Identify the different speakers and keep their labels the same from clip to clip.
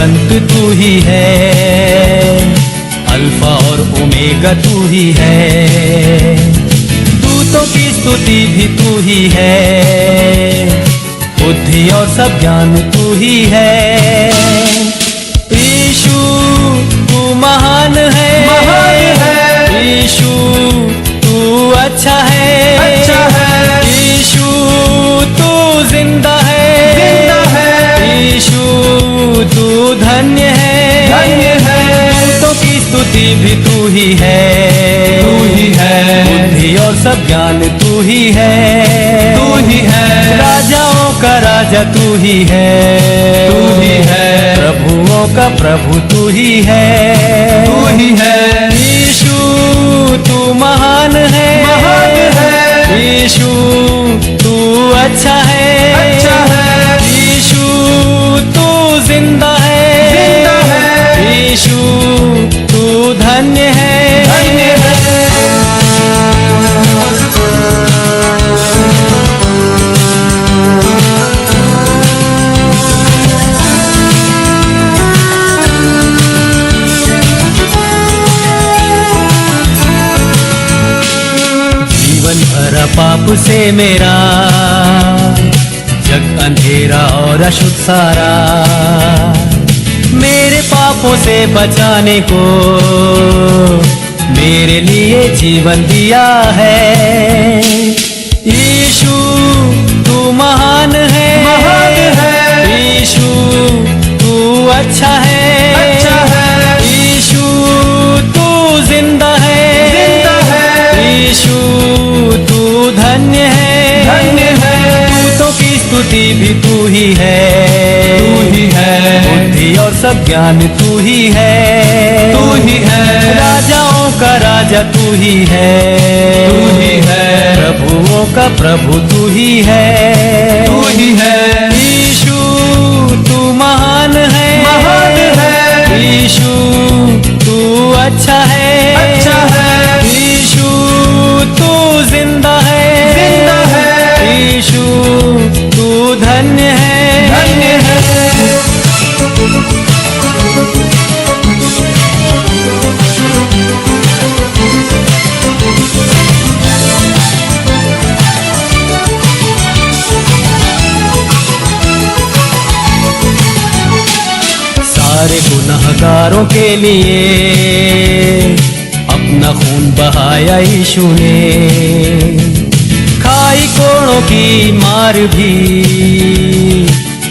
Speaker 1: अंत तू ही है, अल्फा और ओमेगा तू ही है, दूतों की स्तुति भी तू ही है, बुद्धि और सब ज्ञान तू ही है। यीशु तू महान है, यीशु तू अच्छा है, यीशु तू जिंदा है, यीशु तू धन्य है, दूतों की स्तुति भी तू ही है, बुद्धि और सब ज्ञान तू ही है, राजाओं का राजा तू ही है, प्रभुओं का प्रभु तू ही है, यीशु तू महान है, यीशु तू अच्छा है, यीशु तू जिंदा है, यीशु तू धन्य है। जीवन भरा पाप से मेरा, जग अंधेरा और अशुद्ध सारा, मेरे पापों से बचाने को मेरे लिए जीवन दिया है। यीशु तू महान है, यीशु तू अच्छा है, यीशु तू जिंदा है, यीशु तू धन्य है, दूतों की स्तुति भी तू ही है, बुद्धि और सब ज्ञान तू ही है, राजाओं का राजा तू ही है, प्रभुओं का प्रभु तू ही है, यीशु तू महान है, यीशु तू अच्छा है, यीशु तू जिंदा है, यीशु तू धन्य है। सारे गुनहगारों के लिए अपना खून बहाया यीशु ने, खाई कोड़ों की मार भी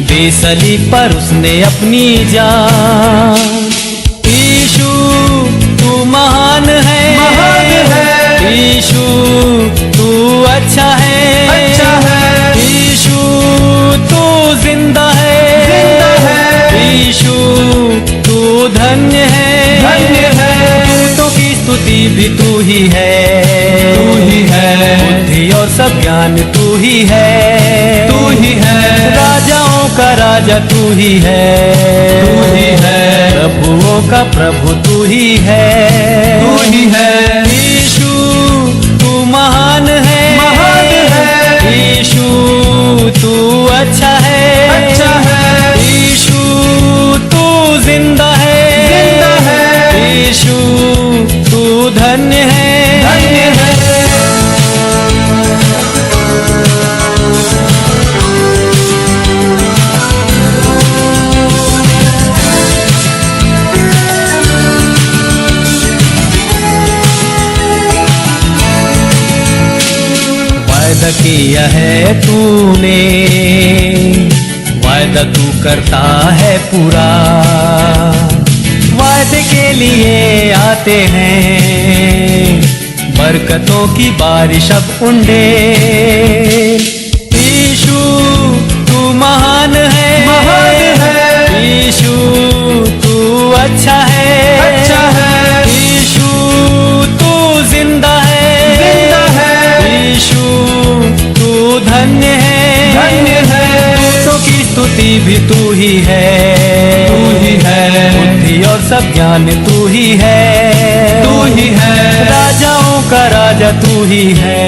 Speaker 1: दे सलीब पर उसने अपनी जान। यीशु तू महान है, यीशु तू अच्छा है, यीशु तू जिंदा है, यीशु तू धन्य है, दूतों की स्तुति भी तू ही है, बुद्धि और सब ज्ञान तू ही है, राजाओं का राजा तू ही है, प्रभुओं का प्रभु तू ही है, यीशु तू महान है, यीशु तू अच्छा है, यीशु तू जिंदा है, यीशु तू धन्य है। वायदा किया है तूने, वायदा तू करता है पूरा, वायदे के लिए आते हैं बरकतों की बारिश अब उंडे। यीशु तू महान है, यीशु तू अच्छा है, यीशु तू जिंदा है, यीशु तू धन्य है, दूतों की स्तुति भी तू ही है, बुद्धि और सब ज्ञान तू ही है, राजाओं का राजा तू ही है,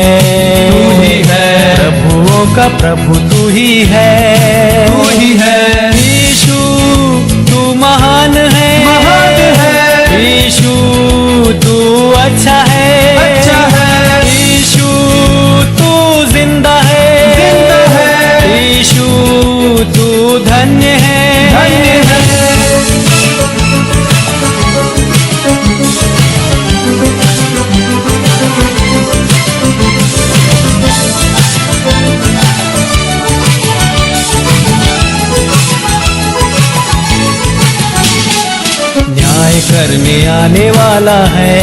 Speaker 1: प्रभुओं का प्रभु तू ही है, यीशु तू महान में आने वाला है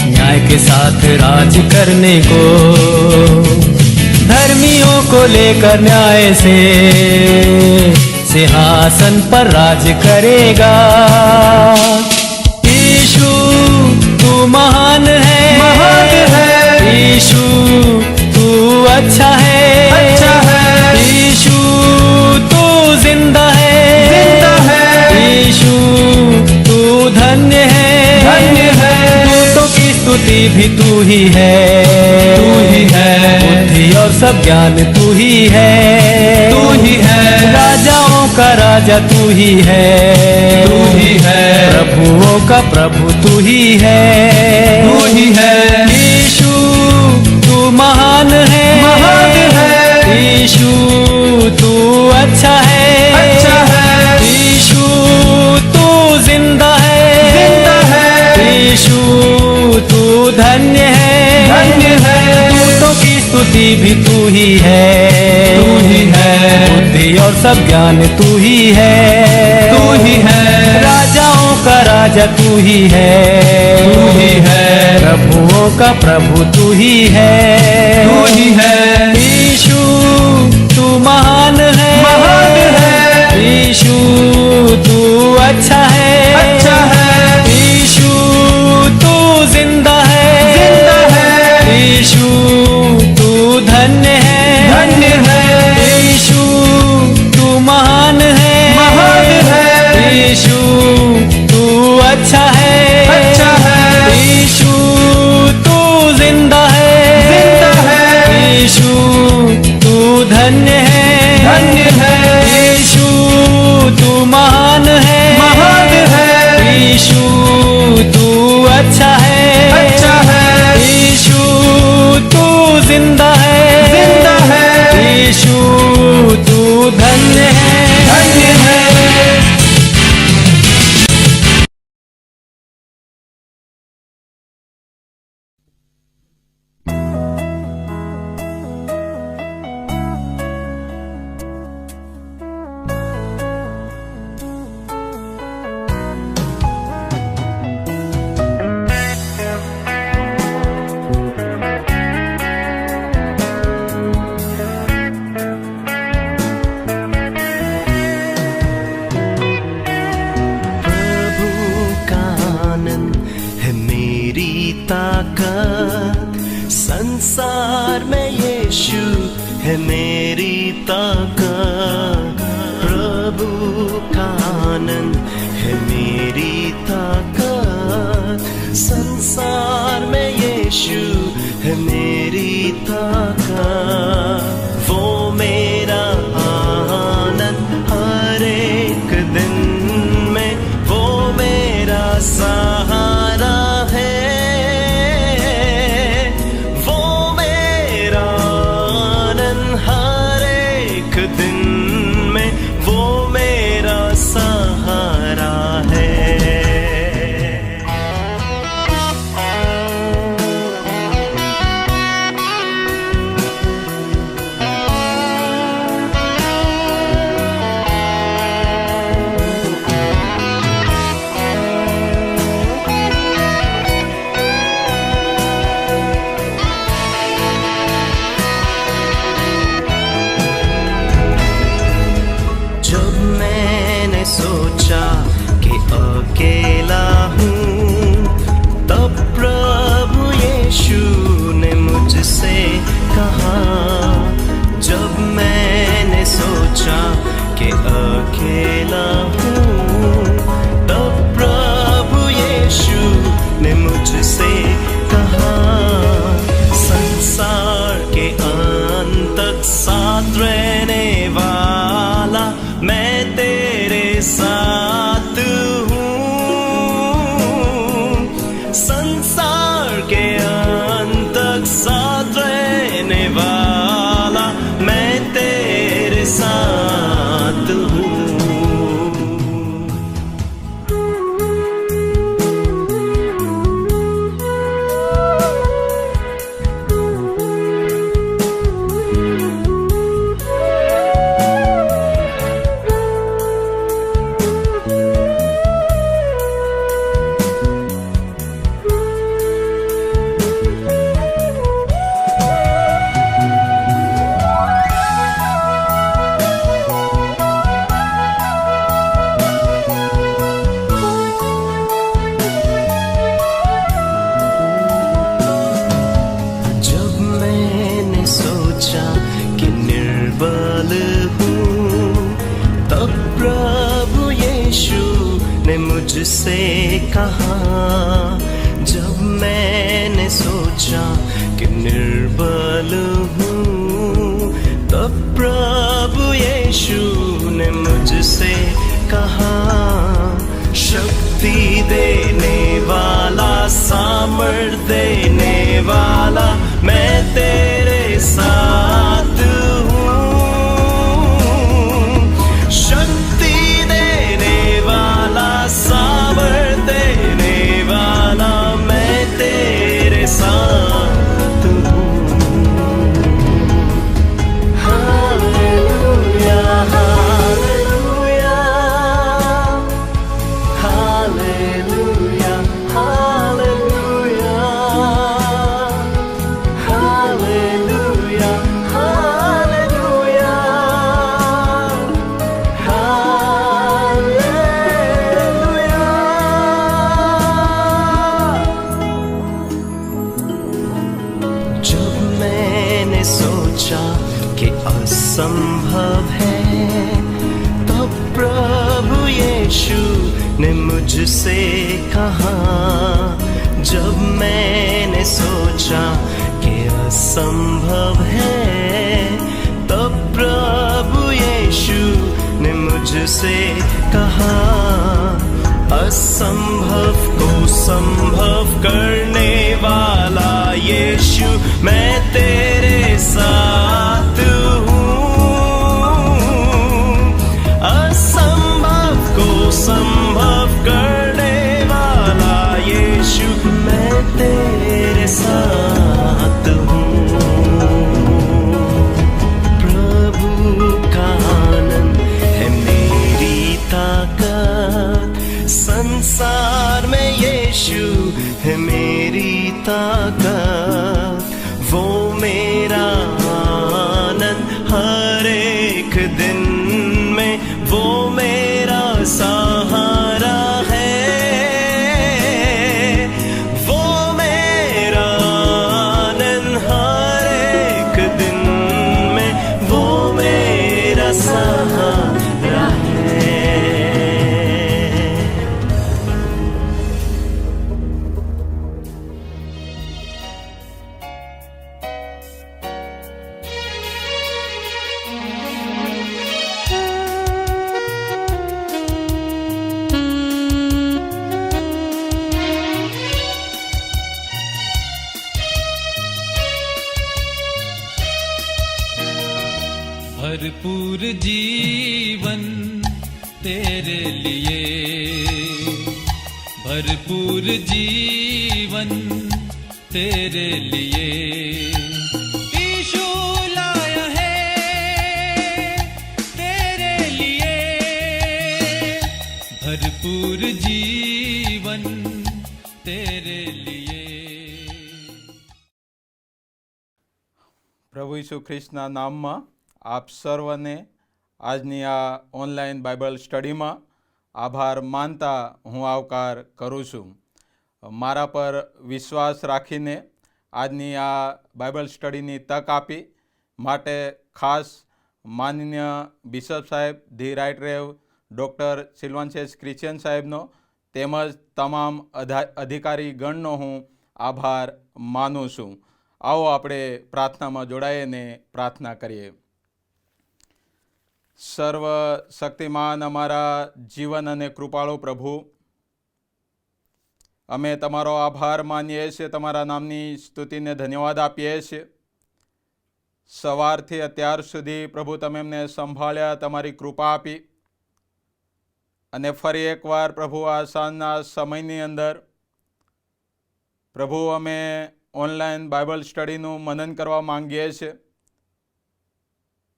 Speaker 1: न्याय के साथ राज करने को। धर्मियों को लेकर न्याय से सिंहासन पर राज करेगा। यीशु तू महान है, यीशु तू अच्छा है, यीशु तू जिंदा है, यीशु तू धन्य है, दूतों की स्तुति भी तू ही है, बुद्धि और सब ज्ञान तू ही है, राजाओं का राजा तू ही है, प्रभुओं का प्रभु तू ही है, यीशु तू महान है, यीशु तू अच्छा है, यीशु तू जिंदा है, यीशु तू धन्य है, दूतों की स्तुति भी तू ही है, बुद्धि और सब ज्ञान तू ही है, राजाओं का राजा तू ही है, प्रभुओं का प्रभु तू ही है, यीशु तू महान है, यीशु तू अच्छा है, यीशु तू जिंदा है, यीशु तू धन्य है, यीशु तू महान है, यीशु तू अच्छा है, यीशु तू जिंदा है, यीशु तू धन्य है, यीशु तू महान है, यीशु तू अच्छा है, यीशु तू जिंदा है, यीशु तू धन्य है।
Speaker 2: संसार में यीशु है मेरी ताकत, प्रभु का आनंद है मेरी ताकत, संसार में यीशु है मेरी ताकत, वो मेरा आनंद हर एक दिन में, वो मेरा सहारा है, दिन में वो मेरा सहारा है। सोचा कि अकेला हूँ, तब प्रभु यीशु ने मुझसे कहा, जब मैंने सोचा कि अकेला हूँ, तब प्रभु यीशु ने मुझसे कहा, संसार के अंत तक साथ रहने वाला मैं तेरे साथ हूँ, संसार के अंत तक साथ रहने वाला मैं तेरे साथ हूँ। मुझसे कहा, जब मैंने सोचा कि निर्बल हूँ, तब प्रभु यीशु ने मुझसे कहा, शक्ति देने वाला, सामर्थ देने वाला, मैं तेरे साथ हूँ। शक्ति देने वाला, सामर्थ देने वाला, मैं तेरे साथ हूँ। Hallelujah, hallelujah, hallelujah, hallelujah, hallelujah, hallelujah, hallelujah. जब मैंने सोचा कि असंभव है, तब प्रभु यीशु ने मुझसे कहा, जब मैंने सोचा कि असंभव है, तब प्रभु यीशु ने मुझसे कहा, असंभव को संभव करने वाला यीशु, मैं तेरे साथ हूँ। असंभव को संभव करने वाला यीशु, मैं तेरे साथ हूँ। प्रभु का आनंद है मेरी ताकत, संसार में यीशु है मेरी ताकत, वो मेरा आनंद हर एक दिन में, वो मेरा सहारा है, वो मेरा आनंद हर एक दिन में, वो मेरा सहारा है।
Speaker 3: भरपूर जीवन तेरे लिए, भरपूर जीवन तेरे लिए यीशु लाया है, तेरे लिए भरपूर जीवन तेरे लिए।
Speaker 4: પ્રભુ ઈસુ ખ્રિસ્તના નામમાં આપ સર્વને આજની આ ઓનલાઈન બાઇબલ સ્ટડીમાં આભાર માનતા હું આવકાર કરું છું. મારા પર વિશ્વાસ રાખીને આજની આ બાઇબલ સ્ટડીની તક આપી માટે ખાસ માનનીય બિશપ સાહેબ, the right rev doctor Sylvansius Christian સાહેબનો તેમજ તમામ અધિકારીગણનો હું આભાર માનું છું. આવો આપણે પ્રાર્થનામાં જોડાઈને પ્રાર્થના કરીએ. સર્વશક્તિમાન અમારા જીવન અને કૃપાળુ પ્રભુ, અમે તમારો આભાર માનીએ છીએ, તમારા નામની સ્તુતિને ધન્યવાદ આપીએ છીએ. સવારથી અત્યાર સુધી પ્રભુ તમે અમને સંભાળ્યા, તમારી કૃપા આપી અને ફરી એકવાર પ્રભુ આ સાંજના સમયની અંદર પ્રભુ અમે ઓનલાઈન બાઇબલ સ્ટડીનું મનન કરવા માંગીએ છીએ.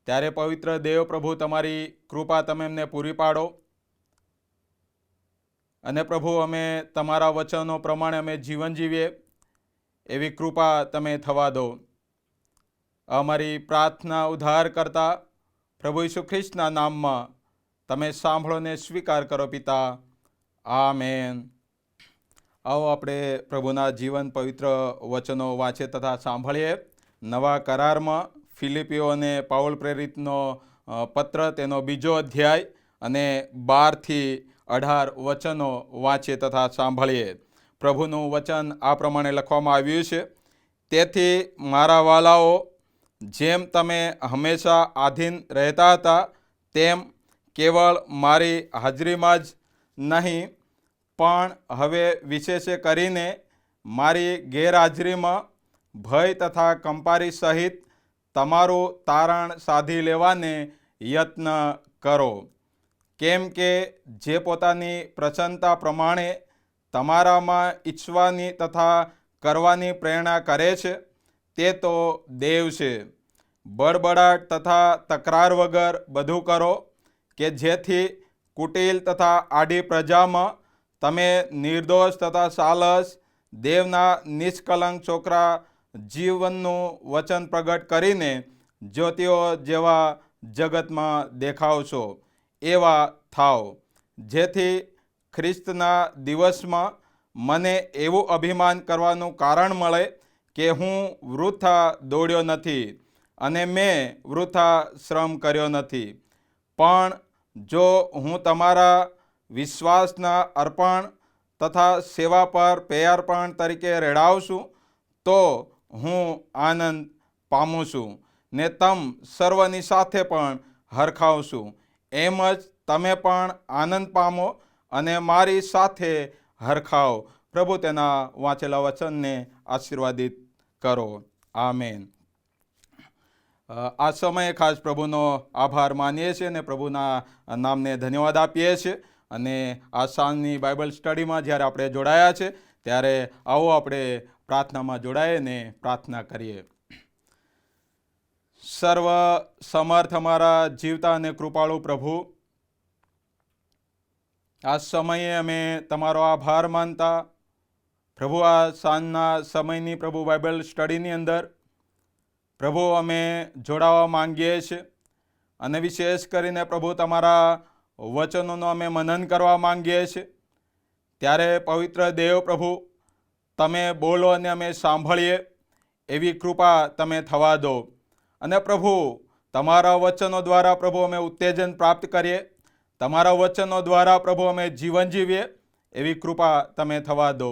Speaker 4: ત્યારે પવિત્ર દેવ પ્રભુ તમારી કૃપા તમે અમને પૂરી પાડો અને પ્રભુ અમે તમારા વચનો પ્રમાણે અમે જીવન જીવીએ એવી કૃપા તમે થવા દો. અમારી પ્રાર્થના ઉદ્ધાર કરતા પ્રભુ ઈસુ ખ્રિસ્તના નામમાં તમે સાંભળો ને સ્વીકાર કરો પિતા. આમેન. આવો આપણે પ્રભુના જીવન પવિત્ર વચનો વાંચીએ તથા સાંભળીએ. નવા કરારમાં ફિલિપીઓ અને પાઉલ પ્રેરિતનો પત્ર, તેનો 2 અધ્યાય અને 12-18 વચનો વાંચીએ તથા સાંભળીએ. પ્રભુનું વચન આ પ્રમાણે લખવામાં આવ્યું છે. તેથી મારા વાલાઓ, જેમ તમે હંમેશા આધીન રહેતા હતા તેમ કેવળ મારી હાજરીમાં જ નહીં પણ હવે વિશેષે કરીને મારી ગેરહાજરીમાં ભય તથા કંપારી સહિત તમારું તારણ સાધી લેવાને યત્ન કરો. કેમ કે જે પોતાની પ્રસન્નતા પ્રમાણે તમારામાં ઈચ્છવાની તથા કરવાની પ્રેરણા કરે છે તે તો દેવ છે. બડબડાટ તથા તકરાર વગર બધું કરો કે જેથી કુટિલ તથા આડી પ્રજામાં તમે નિર્દોષ તથા સાલસ દેવના નિષ્કલંક છોકરા જીવનનું વચન પ્રગટ કરીને જ્યોતિઓ જેવા જગતમાં દેખાવશો એવા થાવ, જેથી ખ્રિસ્તના દિવસમાં મને એવું અભિમાન કરવાનું કારણ મળે કે હું વૃથા દોડ્યો નથી અને મેં વૃથા શ્રમ કર્યો નથી. પણ જો હું તમારા વિશ્વાસના અર્પણ તથા સેવા પર પેયાર્પણ તરીકે રેડાવશું તો હું આનંદ પામું છું ને તમ સર્વની સાથે પણ હરખાવશું. એમ જ તમે પણ આનંદ પામો અને મારી સાથે હરખાવ. પ્રભુ તેના વાંચેલા વચનને આશીર્વાદિત કરો. આમેન. આ સમયે ખાસ પ્રભુનો આભાર માનીએ છીએ અને પ્રભુના નામને ધન્યવાદ આપીએ છીએ. અને આ સાંજની બાઇબલ સ્ટડીમાં જ્યારે આપણે જોડાયા છે ત્યારે આવો આપણે પ્રાર્થનામાં જોડાઈને પ્રાર્થના કરીએ. સર્વ સમર્થ અમારા જીવતા અને કૃપાળુ પ્રભુ, આ સમયે અમે તમારો આભાર માનતા પ્રભુ આ સાંજના સમયની પ્રભુ બાઇબલ સ્ટડીની અંદર પ્રભુ અમે જોડાવા માંગીએ છીએ અને વિશેષ કરીને પ્રભુ તમારા વચનોનું અમે મનન કરવા માંગીએ છીએ. ત્યારે પવિત્ર દેવ પ્રભુ તમે બોલો અને અમે સાંભળીએ એવી કૃપા તમે થવા દો. અને પ્રભુ તમારા વચનો દ્વારા પ્રભુ અમે ઉત્તેજન પ્રાપ્ત કરીએ, તમારા વચનો દ્વારા પ્રભુ અમે જીવન જીવીએ એવી કૃપા તમે થવા દો.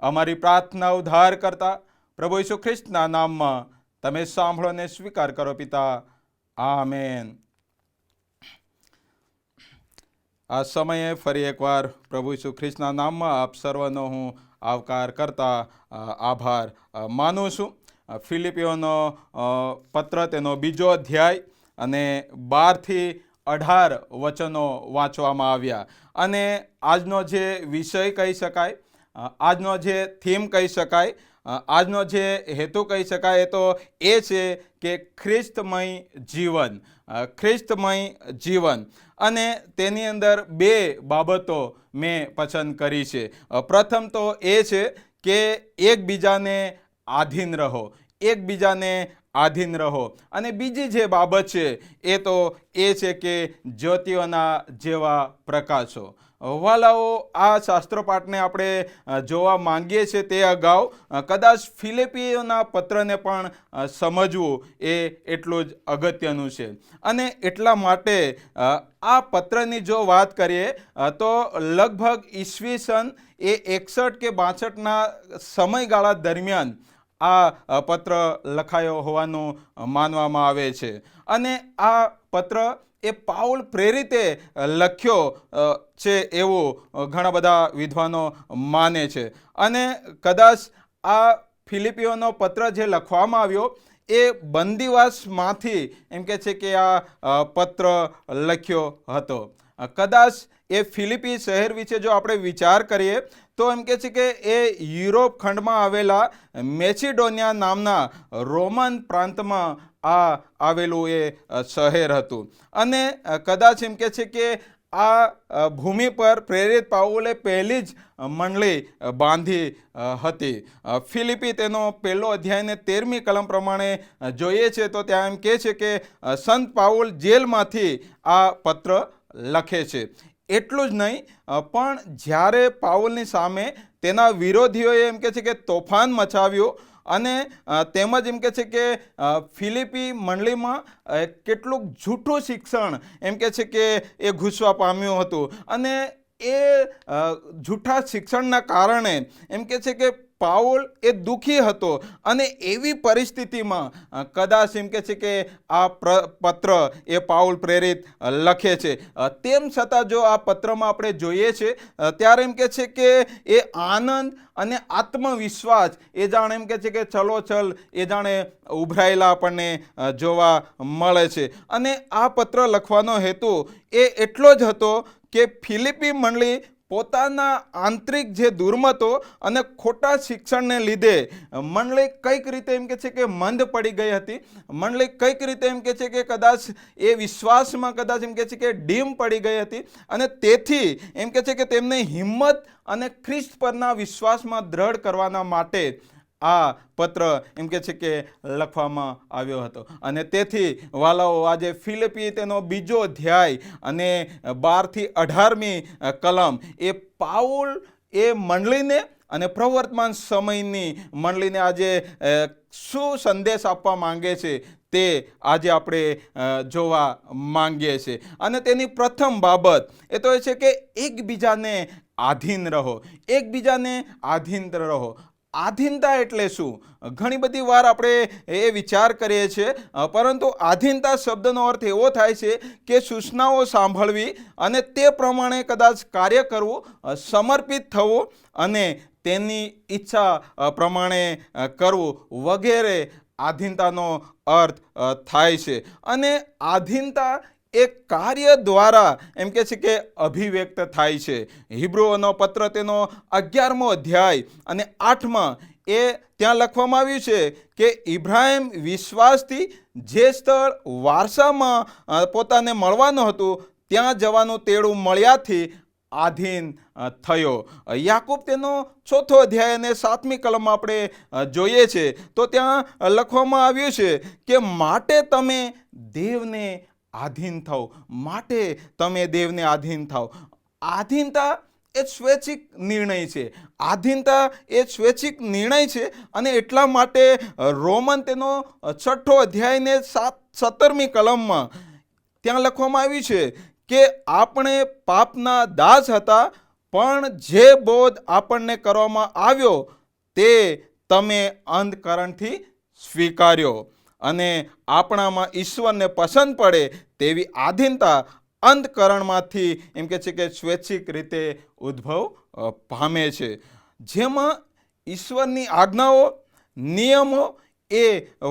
Speaker 4: અમારી પ્રાર્થના ઉદ્ધાર કરતા પ્રભુ ઈસુ ખ્રિસ્તના નામમાં તમે સાંભળો અને સ્વીકાર કરો પિતા. આમેન. આ સમયે ફરી એકવાર પ્રભુ ઈસુ ખ્રિસ્તના નામમાં આપ સર્વનો હું આવકાર કરતા આભાર માનું છું. ફિલિપીઓનો પત્ર તેનો 2 અધ્યાય અને 12-18 વચનો વાંચવામાં આવ્યા. અને આજનો જે વિષય કહી શકાય, આજનો જે થીમ કહી શકાય, આજનો જે હેતુ કહી શકાય એ તો એ છે કે ખ્રિસ્તમય જીવન. ખ્રિસ્તમય જીવન. અને તેની અંદર 2 બાબતો મેં પસંદ કરી છે. પ્રથમ તો એ છે કે એકબીજાને આધીન રહો, એકબીજાને આધીન રહો. અને બીજી જે બાબત છે એ તો એ છે કે જ્યોતિઓના જેવા પ્રકાશો. વાલાઓ, આ શાસ્ત્રપાઠને આપણે જોવા માંગીએ છીએ તે અગાઉ કદાચ ફિલિપીઓના પત્રને પણ સમજવું એ એટલું જ અગત્યનું છે. અને એટલા માટે આ પત્રની જો વાત કરીએ તો લગભગ ઈસવીસન એ 61 કે 62ના સમયગાળા દરમિયાન આ પત્ર લખાયો હોવાનું માનવામાં આવે છે. અને આ પત્ર એ પાઉલ પ્રેરિતે લખ્યો છે એવું ઘણા બધા વિદ્વાનો માને છે. અને કદાચ આ ફિલિપીઓનો પત્ર જે લખવામાં આવ્યો એ બંદીવાસમાંથી એમ કે છે કે આ પત્ર લખ્યો હતો. કદાચ એ ફિલિપી શહેર વિશે જો આપણે વિચાર કરીએ તો એમ કે છે કે એ યુરોપ ખંડમાં આવેલા મેસિડોનિયા નામના રોમન પ્રાંતમાં આવેલું એ શહેર હતું. અને કદાચ એમ કે છે કે આ ભૂમિ પર પ્રેરિત પાઉલે પહેલી જ મંડળી બાંધી હતી. ફિલિપી તેનો 1 અધ્યાય ને 13મી કલમ પ્રમાણે જોઈએ છે તો ત્યાં એમ કહે છે કે સંત પાઉલ જેલમાંથી આ પત્ર લખે છે. એટલું જ નહીં, પણ જ્યારે પાઉલની સામે તેના વિરોધીઓએ એમ કહે છે કે તોફાન મચાવ્યું અને તેમજ એમ કે છે કે ફિલિપી મંડળીમાં કેટલુંક જૂઠું શિક્ષણ એમ કે છે કે એ ઘૂસવા પામ્યું હતું. અને એ જૂઠા શિક્ષણના કારણે એમ કે છે કે પાઉલ એ દુઃખી હતો અને એવી પરિસ્થિતિમાં કદાચ એમ કે છે કે આ પત્ર એ પાઉલ પ્રેરિત લખે છે. તેમ છતાં જો આ પત્રમાં આપણે જોઈએ છે ત્યારે એમ કે છે કે એ આનંદ અને આત્મવિશ્વાસ એ જાણે એમ કે છે કે ચલોચલ એ જાણે ઉભરાયેલા આપણને જોવા મળે છે. અને આ પત્ર લખવાનો હેતુ એ એટલો જ હતો કે ફિલિપી મંડળી પોતાના આંતરિક જે દુર્મતો અને ખોટા શિક્ષણને લીધે મંડળી કઈક રીતે એમ કે છે કે મંદ પડી ગઈ હતી. મંડળી કઈક રીતે એમ કે છે કે કદાચ એ વિશ્વાસમાં કદાચ એમ કે છે કે ડીમ પડી ગઈ હતી. અને તેથી એમ કે છે કે તેમને હિંમત અને ખ્રિસ્ત પરના વિશ્વાસમાં દ્રઢ કરવાના માટે આ પત્ર એમ કે છે કે લખવામાં આવ્યો હતો. અને તેથી વાલાઓ આજે ફિલિપી તેનો 2 અધ્યાય અને 12 થી 18મી કલમ એ પાઉલ એ મંડળીને અને પ્રવર્તમાન સમયની મંડળીને આજે શું સંદેશ આપવા માંગે છે તે આજે આપણે જોવા માંગીએ છીએ. અને તેની પ્રથમ બાબત એ તો એ છે કે એકબીજાને આધીન રહો, એકબીજાને આધીન રહો. આધીનતા એટલે શું? ઘણી બધી વાર આપણે એ વિચાર કરીએ છીએ, પરંતુ આધીનતા શબ્દનો અર્થ એવો થાય છે કે સૂચનાઓ સાંભળવી અને તે પ્રમાણે કદાચ કાર્ય કરવું, સમર્પિત થવું અને તેની ઈચ્છા પ્રમાણે કરવું વગેરે આધીનતાનો અર્થ થાય છે. અને આધીનતા એ કાર્ય દ્વારા એમ કે છે કે અભિવ્યક્ત થાય છે. હિબ્રુઓનો પત્ર તેનો 11મો અધ્યાય અને 8માં એ ત્યાં લખવામાં આવ્યું છે કે ઇબ્રાહિમ વિશ્વાસથી જે સ્થળ વારસામાં પોતાને મળવાનું હતું ત્યાં જવાનું તેડું મળ્યાથી આધીન થયો. યાકૂબ તેનો 4થો અધ્યાય અને 7મી કલમમાં આપણે જોઈએ છે તો ત્યાં લખવામાં આવ્યું છે કે માટે તમે દેવને આધીન થાઓ, માટે તમે દેવને આધીન થાઓ. આધીનતા એ સ્વૈચ્છિક નિર્ણય છે. આધીનતા એ સ્વૈચ્છિક નિર્ણય છે. અને એટલા માટે રોમન તેનો 6થો અધ્યાય ને 17મી કલમમાં ત્યાં લખવામાં આવ્યું છે કે આપણે પાપના દાસ હતા, પણ જે બોધ આપણને કરવામાં આવ્યો તે તમે અંધકરણથી સ્વીકાર્યો. અને આપણામાં ઈશ્વરને પસંદ પડે તેવી આધીનતા અંધકરણમાંથી એમ કે છે કે સ્વૈચ્છિક રીતે ઉદ્ભવ પામે છે, જેમાં ઈશ્વરની આજ્ઞાઓ, નિયમો એ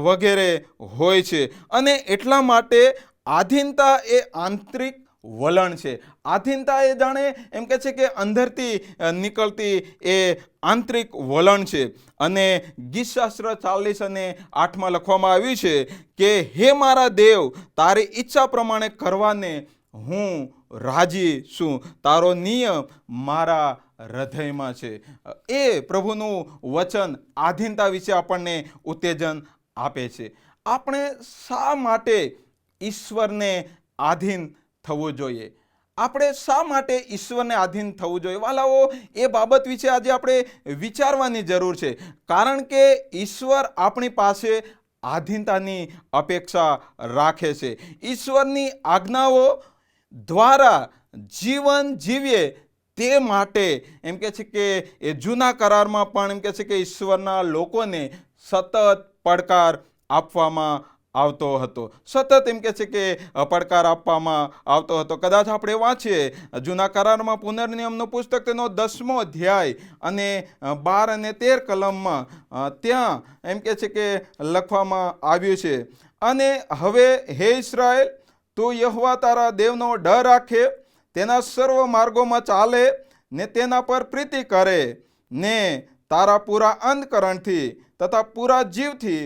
Speaker 4: વગેરે હોય છે. અને એટલા માટે આધીનતા એ આંતરિક વલણ છે. આધીનતા એ જાણે એમ કે છે કે અંદરથી નીકળતી એ આંતરિક વલણ છે. અને ગીતશાસ્ત્ર 40 અને 8માં લખવામાં આવ્યું છે કે હે મારા દેવ, તારી ઈચ્છા પ્રમાણે કરવાને હું રાજી છું, તારો નિયમ મારા હૃદયમાં છે. એ પ્રભુનું વચન આધીનતા વિશે આપણને ઉત્તેજન આપે છે. આપણે શા માટે ઈશ્વરને આધીન થવું જોઈએ? આપણે શા માટે ઈશ્વરને આધીન થવું જોઈએ? વાલાઓ, એ બાબત વિશે આજે આપણે વિચારવાની જરૂર છે. કારણ કે ઈશ્વર આપણી પાસે આધીનતાની અપેક્ષા રાખે છે. ઈશ્વરની આજ્ઞાઓ દ્વારા જીવન જીવીએ તે માટે એમ કે છે કે એ જૂના કરારમાં પણ એમ કે છે કે ઈશ્વરના લોકોને સતત પડકાર આપવામાં આવતો હતો. સતત એમ કે છે કે પડકાર આપવામાં આવતો હતો. કદાચ આપણે વાંચીએ જૂના કરારમાં પુનર્નિયમનું પુસ્તક તેનો 10મો અધ્યાય અને 12 અને 13 કલમમાં ત્યાં એમ કે છે કે લખવામાં આવ્યું છે, અને હવે હે ઇસ્રાએલ, તું યહોવા તારા દેવનો ડર રાખે, તેના સર્વ માર્ગોમાં ચાલે ને તેના પર પ્રીતિ કરે ને તારા પૂરા અંતકરણથી તથા પૂરા જીવથી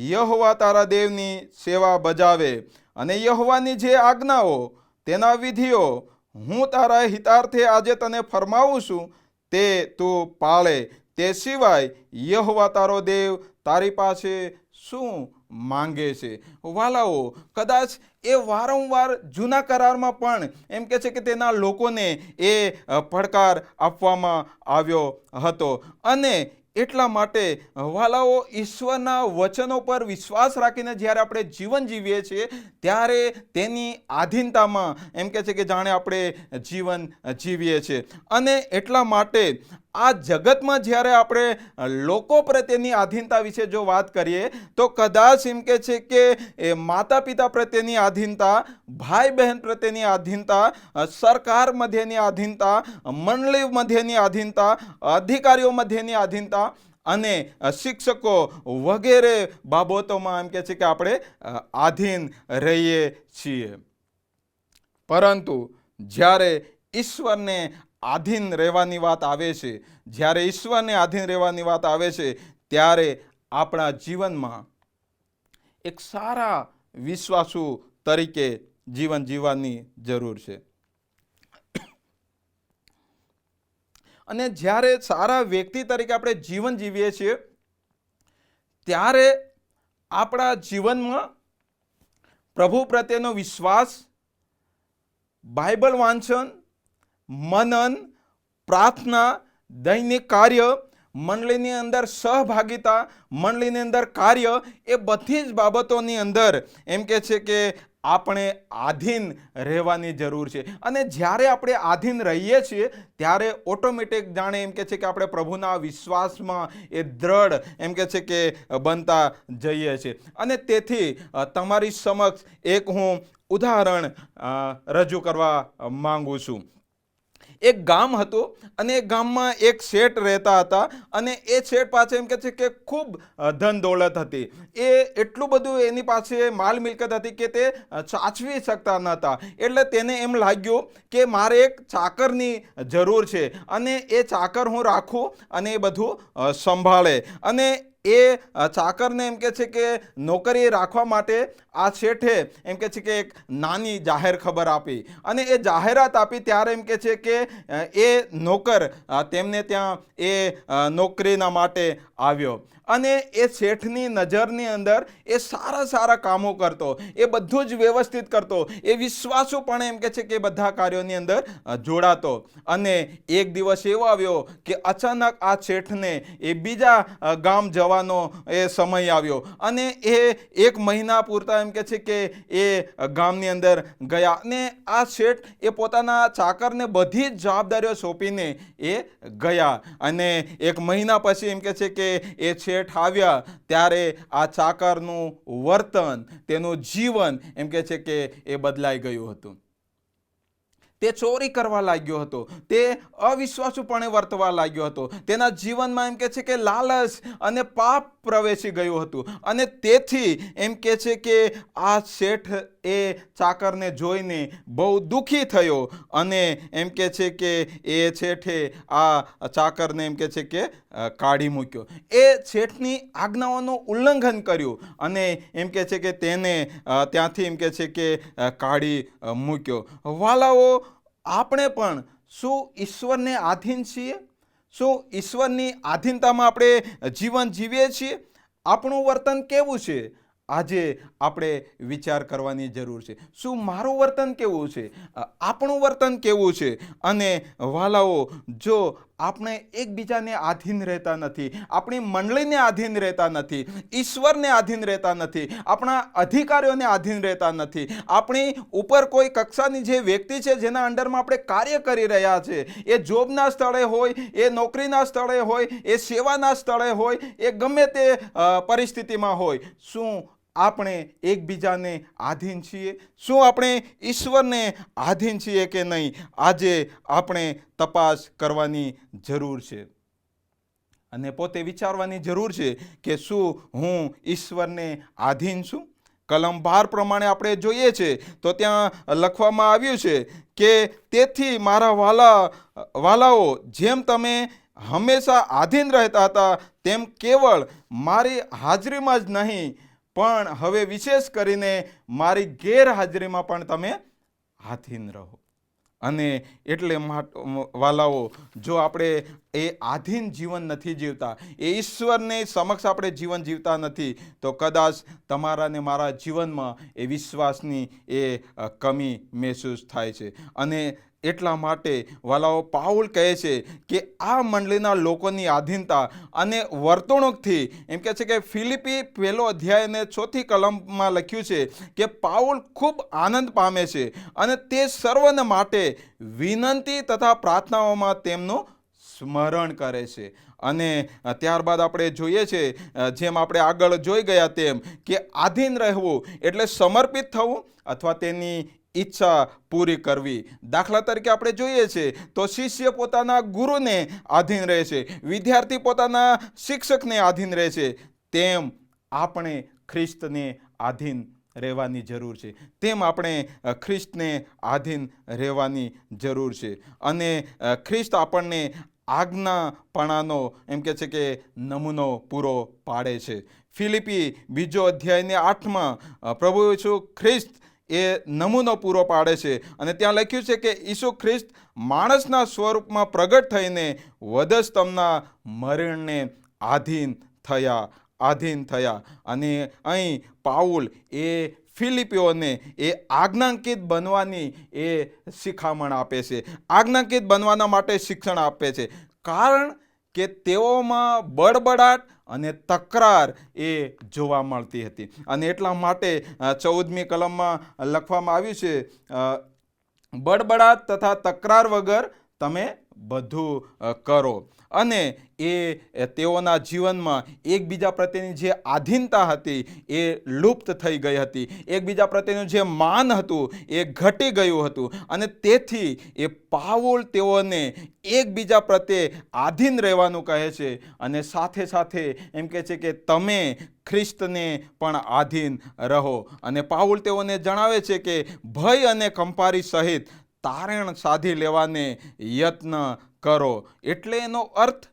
Speaker 4: યહોવા તારા દેવની સેવા બજાવે. અને યહોવાની જે આજ્ઞાઓ, તેના વિધિઓ હું તારા હિતાર્થે આજે તને ફરમાવું છું તે તું પાળે. તે સિવાય યહોવા તારો દેવ તારી પાસે શું માંગે છે? વાલાઓ, કદાચ એ વારંવાર જૂના કરારમાં પણ એમ કે છે કે તેના લોકોને એ પડકાર આપવામાં આવ્યો હતો. અને એટલા માટે વાલાઓ, ઈશ્વરના વચનો પર વિશ્વાસ રાખીને જ્યારે આપણે જીવન જીવીએ છીએ ત્યારે તેની આધીનતામાં એમ કહે છે કે જાણે આપણે જીવન જીવીએ છીએ. અને એટલા માટે આ જગતમાં જ્યારે આપણે લોકો પ્રત્યેની આધીનતા વિશે જો વાત કરીએ તો કદાચ એમ કહે છે કે એ માતા પિતા પ્રત્યેની આધીનતા, ભાઈ બહેન પ્રત્યેની આધીનતા, સરકાર મધ્યની આધીનતા, મંડળી મધ્યની આધીનતા, અધિકારીઓ મધ્યની આધીનતા અને શિક્ષકો વગેરે બાબતોમાં એમ કહે છે કે આપણે આધીન રહીએ છીએ. પરંતુ જ્યારે ઈશ્વરને આધીન રહેવાની વાત આવે છે, જ્યારે ઈશ્વરને આધીન રહેવાની વાત આવે છે ત્યારે આપણા જીવનમાં એક સારા વિશ્વાસુ તરીકે જીવન જીવવાની જરૂર છે. અને જ્યારે સારા વ્યક્તિ તરીકે આપણે જીવન જીવીએ છીએ ત્યારે આપણા જીવનમાં પ્રભુ પ્રત્યેનો વિશ્વાસ, બાઇબલ વાંચન, મનન, પ્રાર્થના, દૈનિક કાર્ય, મંડળીની અંદર સહભાગિતા, મંડળીની અંદર કાર્ય, એ બધી જ બાબતોની અંદર એમ કે છે કે આપણે આધીન રહેવાની જરૂર છે. અને જ્યારે આપણે આધીન રહીએ છીએ ત્યારે ઓટોમેટિક જાણે એમ કે છે કે આપણે પ્રભુના વિશ્વાસમાં એ દ્રઢ એમ કે છે કે બનતા જઈએ છીએ. અને તેથી તમારી સમક્ષ એક હું ઉદાહરણ રજૂ કરવા માંગુ છું. એક ગામ હતું અને એ ગામમાં એક શેઠ રહેતા હતા અને એ શેઠ પાસે એમ કે છે કે ખૂબ ધન દોલત હતી. એ એટલું બધું એની પાસે માલ મિલકત હતી કે તે સાચવી શકતા નહોતા. એટલે તેને એમ લાગ્યું કે મારે એક ચાકરની જરૂર છે અને એ ચાકર હું રાખું અને એ બધું સંભાળે. અને એ ચાકરને એમ કે છે કે નોકરી રાખવા માટે આ શેઠે એમ કે છે કે એક નાની જાહેર ખબર આપી અને એ જાહેરાત આપી ત્યારે એમ કે છે કે એ નોકર તેમને ત્યાં એ નોકરીના માટે આવ્યો. અને એ શેઠની નજરની અંદર એ સારા સારા કામો કરતો, એ બધું જ વ્યવસ્થિત કરતો, એ વિશ્વાસુપણે એમ કે છે કે બધા કાર્યોની અંદર જોડાતો. અને એક દિવસ એવો આવ્યો કે અચાનક આ શેઠને એ બીજા ગામ જવાનો એ સમય આવ્યો અને એ એક મહિના પૂરતા એમ કે છે કે એ ગામની અંદર ગયા. અને આ શેઠ એ પોતાના ચાકરને બધી જ જવાબદારીઓ સોંપીને એ ગયા. અને એક મહિના પછી એમ કે છે કે એ શેઠ આવ્યા ત્યારે આ ચાકરનું વર્તન, તેનું જીવન એમ કે છે કે એ બદલાઈ ગયું હતું. તે ચોરી કરવા લાગ્યો હતો, તે અવિશ્વાસુપણે વર્તવા લાગ્યો હતો, તેના જીવનમાં એમ કે છે કે લાલચ અને પાપ પ્રવેશી ગયું હતું. અને તેથી એમ કે છે કે આ શેઠ એ ચાકરને જોઈને બહુ દુઃખી થયો અને એમ કે છે કે એ શેઠે આ ચાકરને એમ કે છે કે કાઢી મૂક્યો. એ શેઠની આજ્ઞાઓનું ઉલ્લંઘન કર્યું અને એમ કે છે કે તેને ત્યાંથી એમ કે છે કે કાઢી મૂક્યો. વાલાઓ, આપણે પણ શું ઈશ્વરને આધીન છીએ? શું ઈશ્વરની આધીનતામાં આપણે જીવન જીવીએ છીએ? આપણું વર્તન કેવું છે? આજે આપણે વિચાર કરવાની જરૂર છે. શું મારું વર્તન કેવું છે? આપણું વર્તન કેવું છે? અને વાલાઓ, જો આપણે એકબીજાને આધીન રહેતા નથી, આપણી મંડળીને આધીન રહેતા નથી, ઈશ્વરને આધીન રહેતા નથી, આપણા અધિકારીઓને આધીન રહેતા નથી, આપણી ઉપર કોઈ કક્ષાની જે વ્યક્તિ છે જેના અંડરમાં આપણે કાર્ય કરી રહ્યા છે, એ જોબના સ્થળે હોય, એ નોકરીના સ્થળે હોય, એ સેવાના સ્થળે હોય, એ ગમે તે પરિસ્થિતિમાં હોય, શું આપણે એકબીજાને આધીન છીએ? શું આપણે ઈશ્વરને આધીન છીએ કે નહીં? આજે આપણે તપાસ કરવાની જરૂર છે અને પોતે વિચારવાની જરૂર છે કે શું હું ઈશ્વરને આધીન છું? કલમ 12 પ્રમાણે આપણે જોઈએ છે તો ત્યાં લખવામાં આવ્યું છે કે તેથી મારા વાલાઓ, જેમ તમે હંમેશા આધીન રહેતા હતા તેમ કેવળ મારી હાજરીમાં જ નહીં પણ હવે વિશેષ કરીને મારી ગેરહાજરીમાં પણ તમે આધીન રહો. અને એટલે વાલાઓ, જો આપણે એ આધીન જીવન નથી જીવતા, એ ઈશ્વરને સમક્ષ આપણે જીવન જીવતા નથી, તો કદાચ તમારા ને મારા જીવનમાં એ વિશ્વાસની એ કમી મહેસૂસ થાય છે. અને એટલા માટે વાલાઓ પાઉલ કહે છે કે આ મંડળીના લોકોની આધીનતા અને વર્તણૂકથી એમ કહે છે કે ફિલિપી 1 અધ્યાય અને 4 કલમમાં લખ્યું છે કે પાઉલ ખૂબ આનંદ પામે છે અને તે સર્વને માટે વિનંતી તથા પ્રાર્થનાઓમાં તેમનું સ્મરણ કરે છે. અને ત્યારબાદ આપણે જોઈએ છે, જેમ આપણે આગળ જોઈ ગયા તેમ, કે આધીન રહેવું એટલે સમર્પિત થવું અથવા તેની ઈચ્છા પૂરી કરવી. દાખલા તરીકે આપણે જોઈએ છે તો શિષ્ય પોતાના ગુરુને આધીન રહે છે, વિદ્યાર્થી પોતાના શિક્ષકને આધીન રહે છે, તેમ આપણે ખ્રિસ્તને આધીન રહેવાની જરૂર છે. તેમ આપણે ખ્રિસ્તને આધીન રહેવાની જરૂર છે. અને ખ્રિસ્ત આપણને આજ્ઞાપણાનો એમ કે છે કે નમૂનો પૂરો પાડે છે. ફિલિપી 2 અધ્યાયને 8માં પ્રભુ ઈસુ ખ્રિસ્ત એ નમૂનો પૂરો પાડે છે. અને ત્યાં લખ્યું છે કે ઈસુ ખ્રિસ્ત માણસના સ્વરૂપમાં પ્રગટ થઈને વધસ્તંભના મરણને આધીન થયા. અને અહીં પાઉલ એ ફિલિપીઓને એ આજ્ઞાંકિત બનવાની એ શિખામણ આપે છે, આજ્ઞાંકિત બનવાના માટે શિક્ષણ આપે છે, કારણ કે તેઓમાં બડબડાટ અને તકરાર એ જોવા મળતી હતી. અને એટલા માટે 14મી કલમમાં લખવામાં આવ્યું છે, બડબડાટ તથા તકરાર વગર તમે બધું કરો. અને એ તેઓના જીવનમાં એકબીજા પ્રત્યેની જે આધીનતા હતી એ લુપ્ત થઈ ગઈ હતી. એકબીજા પ્રત્યેનું જે માન હતું એ ઘટી ગયું હતું. અને તેથી એ પાઉલ તેઓને એકબીજા પ્રત્યે આધીન રહેવાનું કહે છે. અને સાથે સાથે એમ કહે છે કે તમે ખ્રિસ્તને પણ આધીન રહો. અને પાઉલ તેઓને જણાવે છે કે ભય અને કંપારી સહિત તારણ સાધી લેવાને યત્ન કરો. એટલે એનો અર્થ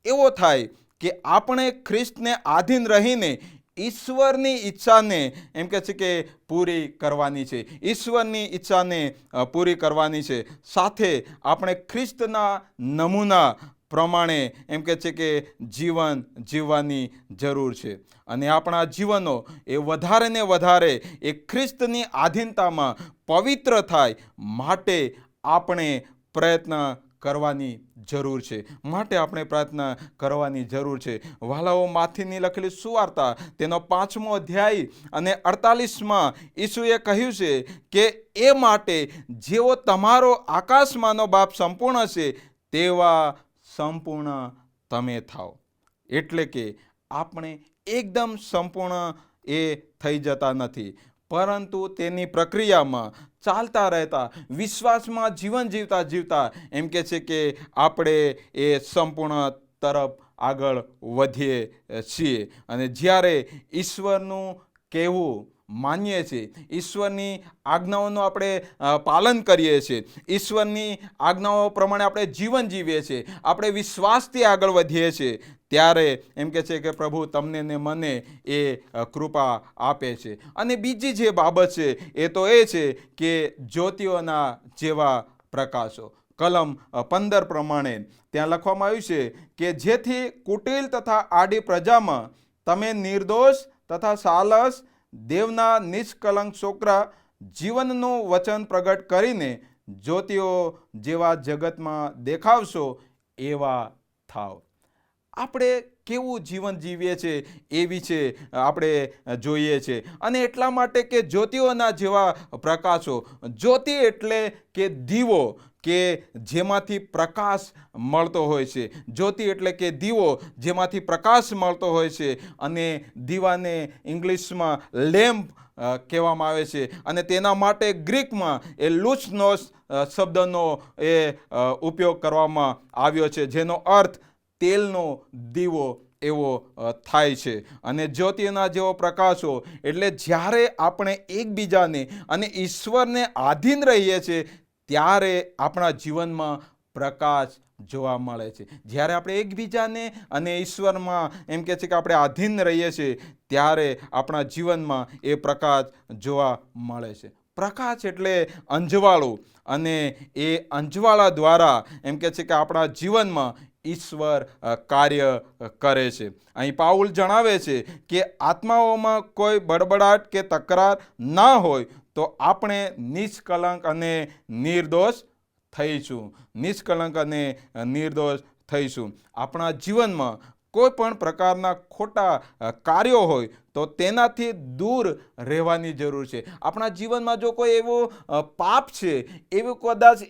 Speaker 4: એવો થાય કે આપણે ખ્રિસ્તને આધીન રહીને ઈશ્વરની ઈચ્છાને એમ કે છે કે પૂરી કરવાની છે, ઈશ્વરની ઈચ્છાને પૂરી કરવાની છે. સાથે આપણે ખ્રિસ્તના નમૂના પ્રમાણે એમ કે છે કે જીવન જીવવાની જરૂર છે. અને આપણા જીવનો એ વધારે ને વધારે એ ખ્રિસ્તની આધીનતામાં પવિત્ર થાય માટે આપણે પ્રયત્ન કરવાની જરૂર છે. વાલાઓ, માથીની લખેલી સુવાર્તા તેનો 5મો અધ્યાય અને 48માં ઈસુએ કહ્યું છે કે એ માટે જેવો તમારો આકાશમાંનો બાપ સંપૂર્ણ છે તેવા સંપૂર્ણ તમે થાઓ. એટલે કે આપણે એકદમ સંપૂર્ણ એ થઈ જતા નથી, પરંતુ તેની પ્રક્રિયામાં ચાલતા રહેતા, વિશ્વાસમાં જીવન જીવતા એમ કે છે કે આપણે એ સંપૂર્ણ તરફ આગળ વધીએ છીએ. અને જ્યારે ઈશ્વરનું કહેવું માનીએ છીએ, ઈશ્વરની આજ્ઞાઓનું આપણે પાલન કરીએ છીએ, ઈશ્વરની આજ્ઞાઓ પ્રમાણે આપણે જીવન જીવીએ છીએ, આપણે વિશ્વાસથી આગળ વધીએ છીએ, ત્યારે એમ કે છે કે પ્રભુ તમને ને મને એ કૃપા આપે છે. અને બીજી જે બાબત છે એ તો એ છે કે જ્યોતિઓના જેવા પ્રકાશો. કલમ 15 પ્રમાણે ત્યાં લખવામાં આવ્યું છે કે જેથી કુટિલ તથા આડી પ્રજામાં તમે નિર્દોષ તથા સાલસ દેવના નિષ્કલંક છોકરા જીવનનું વચન પ્રગટ કરીને જ્યોતિઓ જેવા જગતમાં દેખાવશો એવા થાવ. આપણે કેવું જીવન જીવીએ છીએ એ વિશે આપણે જોઈએ છે. અને એટલા માટે કે જ્યોતિઓના જેવા પ્રકાશો, જ્યોતિ એટલે કે દીવો કે જેમાંથી પ્રકાશ મળતો હોય છે. જ્યોતિ એટલે કે દીવો જેમાંથી પ્રકાશ મળતો હોય છે. અને દીવાને ઇંગ્લિશમાં લેમ્પ કહેવામાં આવે છે. અને તેના માટે ગ્રીકમાં એ લુસનોસ શબ્દનો એ ઉપયોગ કરવામાં આવ્યો છે, જેનો અર્થ તેલનો દીવો એવો થાય છે. અને જ્યોતિના જેવો પ્રકાશો એટલે જ્યારે આપણે એકબીજાને અને ઈશ્વરને આધીન રહીએ છીએ ત્યારે આપણા જીવનમાં પ્રકાશ જોવા મળે છે. જ્યારે આપણે એકબીજાને અને ઈશ્વરમાં એમ કે છે કે આપણે આધીન રહીએ છીએ ત્યારે આપણા જીવનમાં એ પ્રકાશ જોવા મળે છે. પ્રકાશ એટલે અંજવાળું, અને એ અંજવાળા દ્વારા એમ કે છે કે આપણા જીવનમાં ઈશ્વર કાર્ય કરે છે. અહીં પાઉલ જણાવે છે કે આત્માઓમાં કોઈ બડબડાટ કે તકરાર ના હોય તો આપણે નિષ્કલંક અને નિર્દોષ થઈશું, નિષ્કલંક અને નિર્દોષ થઈશું. આપણા જીવનમાં કોઈ પણ પ્રકારના ખોટા કાર્યો હોય તો તેનાથી દૂર રહેવાની જરૂર છે. આપણા જીવનમાં જો કોઈ એવું પાપ છે, એવું કદાચ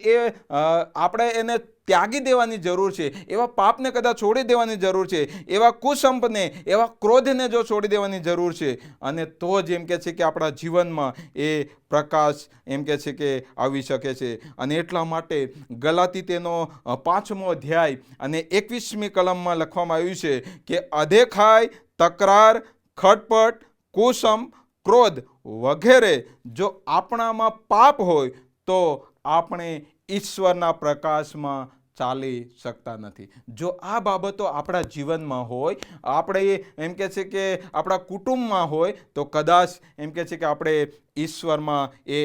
Speaker 4: આપણે એને ત્યાગી દેવાની જરૂર છે, એવા પાપને કદાચ છોડી દેવાની જરૂર છે, એવા કુસંપને, એવા ક્રોધને જો છોડી દેવાની જરૂર છે, અને તો જ એમ કે છે કે આપણા જીવનમાં એ પ્રકાશ એમ કે છે કે આવી શકે છે. અને એટલા માટે ગલાતી તેનો 5મો અધ્યાય અને 21મી કલમમાં લખવામાં આવ્યું છે કે અદેખાઈ, તકરાર, ખટપટ, કુસંપ, ક્રોધ વગેરે જો આપણામાં પાપ હોય તો આપણે ઈશ્વરના પ્રકાશમાં ચાલી શકતા નથી. જો આ બાબતો આપણા જીવનમાં હોય, આપણે એમ કે છે કે આપણા કુટુંબમાં હોય, તો કદાચ એમ કે છે કે આપણે ઈશ્વરમાં એ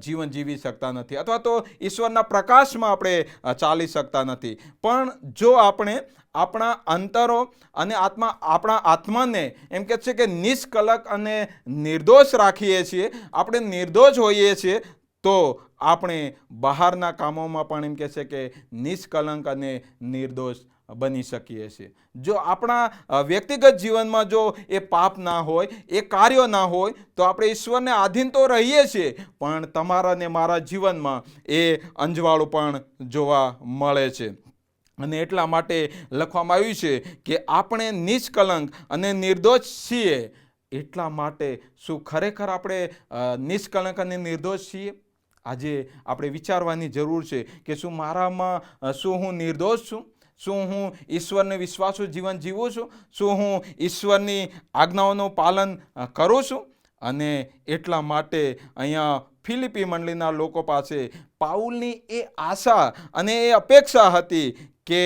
Speaker 4: જીવન જીવી શકતા નથી, અથવા તો ઈશ્વરના પ્રકાશમાં આપણે ચાલી શકતા નથી. પણ જો આપણે આપણા અંતરો અને આપણા આત્માને એમ કે છે કે નિષ્કલંક અને નિર્દોષ રાખીએ છીએ, આપણે નિર્દોષ હોઈએ છીએ, તો આપણે બહારના કામોમાં પણ એમ કહે છે કે નિષ્કલંક અને નિર્દોષ બની શકીએ છીએ. જો આપણા વ્યક્તિગત જીવનમાં જો એ પાપ ના હોય, એ કાર્યો ના હોય, તો આપણે ઈશ્વરને આધીન તો રહીએ છીએ, પણ તમારા ને મારા જીવનમાં એ અંજવાળું પણ જોવા મળે છે. અને એટલા માટે લખવામાં આવ્યું છે કે આપણે નિષ્કલંક અને નિર્દોષ છીએ. એટલા માટે શું ખરેખર આપણે નિષ્કલંક અને નિર્દોષ છીએ? આજે આપણે વિચારવાની જરૂર છે કે શું મારામાં શું હું નિર્દોષ છું? શું હું ઈશ્વરને વિશ્વાસુ જીવન જીવું છું? શું હું ઈશ્વરની આજ્ઞાઓનું પાલન કરું છું? અને એટલા માટે અહીંયા ફિલિપી મંડળીના લોકો પાસે પાઉલની એ આશા અને એ અપેક્ષા હતી કે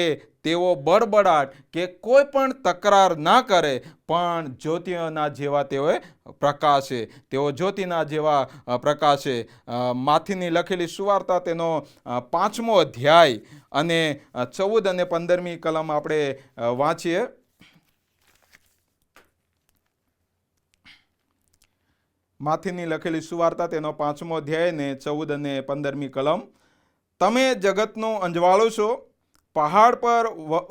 Speaker 4: તેઓ બડબડાટ કે કોઈ પણ તકરાર ના કરે, પણ જ્યોતિના જેવા તેઓએ પ્રકાશે. તેઓ જ્યોતિના જેવા પ્રકાશે. માથીની લખેલી સુવાર્તા તેનો 5મો અધ્યાય અને 14 અને 15મી કલમ આપણે વાંચીએ. માથીની લખેલી સુવાર્તા તેનો 5મો અધ્યાય ને 14 અને 15મી કલમ. તમે જગતનું અંજવાળું છો. પહાડ પર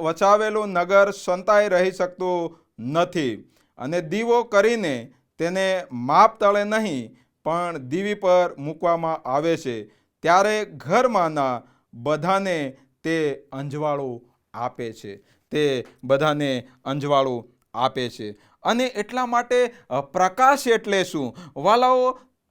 Speaker 4: વચાવેલું નગર સંતાઈ રહી શકતું નથી, અને દીવો કરીને તેને માપ તળે નહીં પણ દીવી પર મૂકવામાં આવે છે, ત્યારે ઘરમાંના બધાને તે અંજવાળું આપે છે. તે બધાને અંજવાળું આપે છે. અને એટલા માટે પ્રકાશ એટલે શું? વાલાઓ,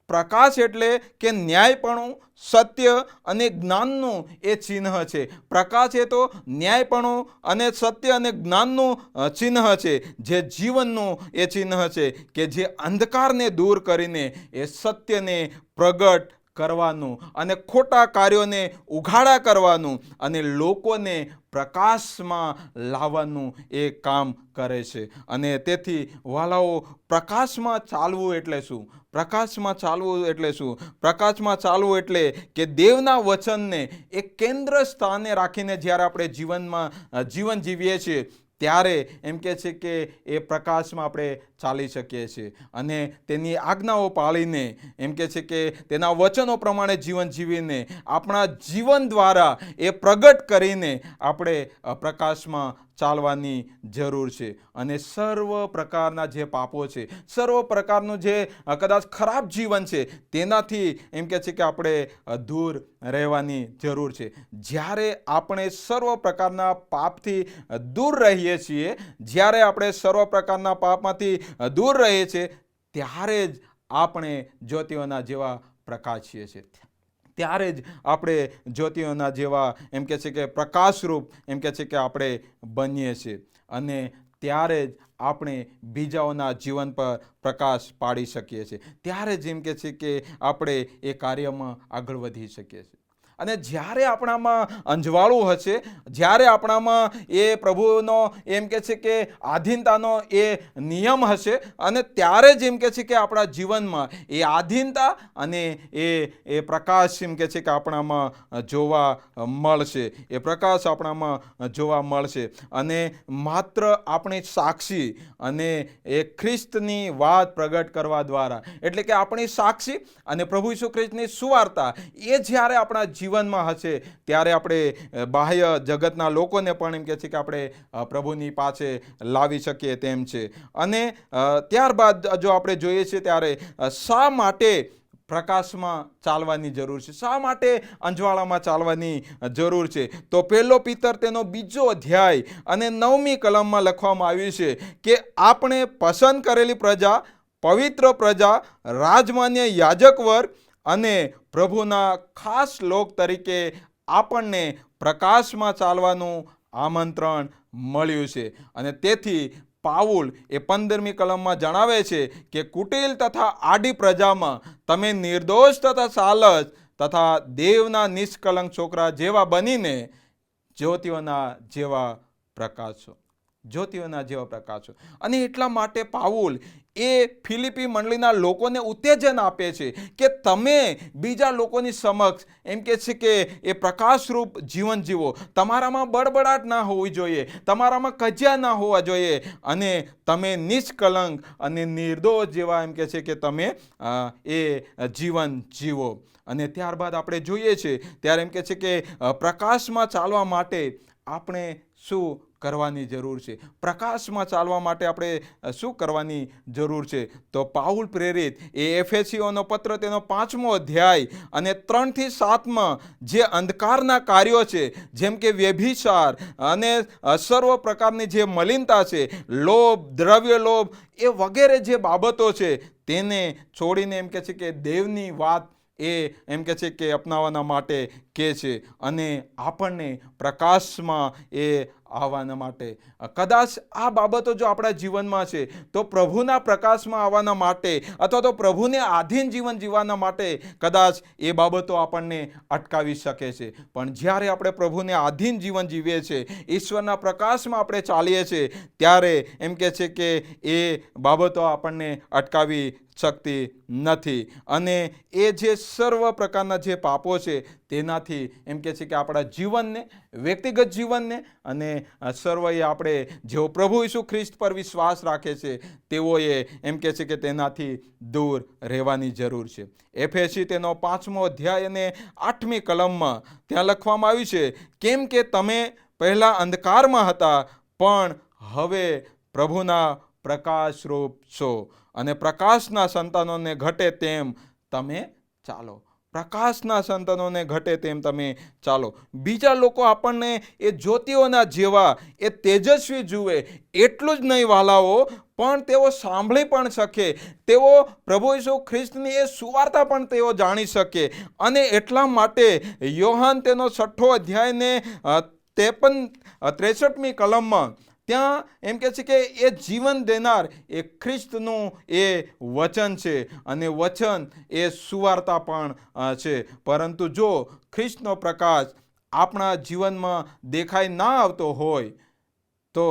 Speaker 4: પ્રકાશ એટલે કે ન્યાયપણું, સત્ય અને જ્ઞાનનું એ ચિહ્ન છે. પ્રકાશ એ તો ન્યાયપણું અને સત્ય અને જ્ઞાનનું ચિહ્ન છે, જે જીવનનું એ ચિહ્ન છે, કે જે અંધકારને દૂર કરીને એ સત્યને પ્રગટ કરવાનું અને ખોટા કાર્યોને ઉઘાડા કરવાનું અને લોકોને પ્રકાશમાં લાવવાનું એ કામ કરે છે. અને તેથી વાલાઓ, પ્રકાશમાં ચાલવું એટલે શું? પ્રકાશમાં ચાલવું એટલે શું? પ્રકાશમાં ચાલવું એટલે કે દેવના વચનને એક કેન્દ્ર સ્થાને રાખીને જ્યારે આપણે જીવન જીવીએ છીએ, ત્યારે એમ કે છે કે એ પ્રકાશમાં આપણે ચાલી શકીએ છીએ. અને તેની આજ્ઞાઓ પાળીને એમ કે છે કે તેના વચનો પ્રમાણે જીવન જીવીને આપણા જીવન દ્વારા એ પ્રગટ કરીને આપણે પ્રકાશમાં ચાલવાની જરૂર છે. અને સર્વ પ્રકારના જે પાપો છે, સર્વ પ્રકારનું જે કદાચ ખરાબ જીવન છે, તેનાથી એમ કે છે કે આપણે દૂર રહેવાની જરૂર છે. જ્યારે આપણે સર્વ પ્રકારના પાપથી દૂર રહીએ છીએ, જ્યારે આપણે સર્વ પ્રકારના પાપમાંથી દૂર રહીએ છીએ, ત્યારે જ આપણે જ્યોતિઓના જેવા પ્રકાશીએ છીએ. ત્યારે જ આપણે જ્યોતિઓના જેવા એમ કે છે કે પ્રકાશરૂપ એમ કે છે કે આપણે બનીએ છીએ. અને ત્યારે જ આપણે બીજાઓના જીવન પર પ્રકાશ પાડી શકીએ છીએ. ત્યારે જ એમ કે છે કે આપણે એ કાર્યમાં આગળ વધી શકીએ છીએ. અને જ્યારે આપણામાં અંજવાળું હશે, જ્યારે આપણામાં એ પ્રભુનો એમ કે છે કે આધીનતાનો એ નિયમ હશે, અને ત્યારે જ એમ કે છે કે આપણા જીવનમાં એ આધીનતા અને એ પ્રકાશ એમ કે છે કે આપણામાં જોવા મળશે. એ પ્રકાશ આપણામાં જોવા મળશે. અને માત્ર આપણે સાક્ષી અને એ ખ્રિસ્તની વાત પ્રગટ કરવા દ્વારા, એટલે કે આપણી સાક્ષી અને પ્રભુ ઈસુ ખ્રિસ્તની સુવાર્તા, એ જ્યારે આપણા જીવન જીવનમાં હશે ત્યારે આપણે બાહ્ય જગતના લોકોને પણ એમ કહે છે કે આપણે પ્રભુની પાસે લાવી શકીએ તેમ છે. અને ત્યારબાદ જો આપણે જોઈએ છીએ ત્યારે શા માટે પ્રકાશમાં ચાલવાની જરૂર છે, શા માટે અંજવાળામાં ચાલવાની જરૂર છે? તો પહેલો પિતર તેનો 2 અધ્યાય અને 9મી કલમમાં લખવામાં આવ્યું છે કે આપણે પસંદ કરેલી પ્રજા, પવિત્ર પ્રજા, રાજમાન્ય યાજક વર્ગ અને પ્રભુના ખાસ લોક તરીકે આપણને પ્રકાશમાં ચાલવાનું આમંત્રણ મળ્યું છે. અને તેથી પાઉલ એ 15મી કલમમાં જણાવે છે કે કુટિલ તથા આડી પ્રજામાં તમે નિર્દોષ તથા સાલસ તથા દેવના નિષ્કલંક છોકરા જેવા બનીને જ્યોતિઓના જેવા પ્રકાશો, જ્યોતિઓના જેવા પ્રકાશો. અને એટલા માટે પાઉલ એ ફિલિપી મંડળીના લોકોને ઉત્તેજન આપે છે કે તમે બીજા લોકોની સમક્ષ એમ કે છે કે એ પ્રકાશરૂપ જીવન જીવો. તમારામાં બળબડાટ ના હોવી જોઈએ, તમારામાં કજિયા ના હોવા જોઈએ, અને તમે નિષ્કલંક અને નિર્દોષ જેવા એમ કે છે કે તમે એ જીવન જીવો. અને ત્યારબાદ આપણે જોઈએ છે ત્યારે એમ કે છે કે પ્રકાશમાં ચાલવા માટે આપણે શું કરવાની જરૂર છે? પ્રકાશમાં ચાલવા માટે આપણે શું કરવાની જરૂર છે? તો પાઉલ પ્રેરિત એ એફેસીઓનો પત્ર તેનો 5મો અધ્યાય અને 3 થી 7માં જે અંધકારના કાર્યો છે, જેમ કે વ્યભિચાર અને સર્વ પ્રકારની જે મલિનતા છે, લોભ, દ્રવ્ય લોભ, એ વગેરે જે બાબતો છે તેને છોડીને એમ કે છે કે દેવની વાત એ એમ કે છે કે અપનાવવાના માટે કહે છે અને આપણને પ્રકાશમાં એ આવવાના માટે. કદાચ આ બાબતો જો આપણા જીવનમાં છે તો પ્રભુના પ્રકાશમાં આવવાના માટે અથવા તો પ્રભુને આધીન જીવન જીવવાના માટે કદાચ એ બાબતો આપણને અટકાવી શકે છે. પણ જ્યારે આપણે પ્રભુને આધીન જીવન જીવીએ છીએ, ઈશ્વરના પ્રકાશમાં આપણે ચાલીએ છીએ, ત્યારે એમ કે છે કે એ બાબતો આપણને અટકાવી શકતી નથી. અને એ જે સર્વ પ્રકારના જે પાપો છે તેનાથી એમ કે છે કે આપણા જીવનને, વ્યક્તિગત જીવનને અને સર્વએ આપણે જેઓ પ્રભુ ઈસુ ખ્રિસ્ત પર વિશ્વાસ રાખે છે તેઓએ એમ કે છે કે તેનાથી દૂર રહેવાની જરૂર છે. એફેસી તેનો 5મો અધ્યાય અને 8મી કલમમાં ત્યાં લખવામાં આવ્યું છે, કેમ કે તમે પહેલા અંધકારમાં હતા પણ હવે પ્રભુના પ્રકાશરૂપ છો અને પ્રકાશના સંતાનોને ઘટે તેમ તમે ચાલો. પ્રકાશના સંતાનોને ઘટે તેમ તમે ચાલો. બીજા લોકો આપણને એ જ્યોતિઓના જેવા, એ તેજસ્વી જુએ, એટલું જ નહીં વાલાઓ, પણ તેઓ સાંભળી પણ શકે, તેઓ પ્રભુ ઈસુ ખ્રિસ્તની એ સુવાર્તા પણ તેઓ જાણી શકે. અને એટલા માટે યોહાન તેનો 6ઠો અધ્યાયને 63મી કલમમાં ત્યાં એમ કે છે કે એ જીવન દેનાર એ ખ્રિસ્તનું એ વચન છે અને વચન એ સુવાર્તા પણ છે. પરંતુ જો ખ્રિસ્તનો પ્રકાશ આપણા જીવનમાં દેખાઈ ના આવતો હોય તો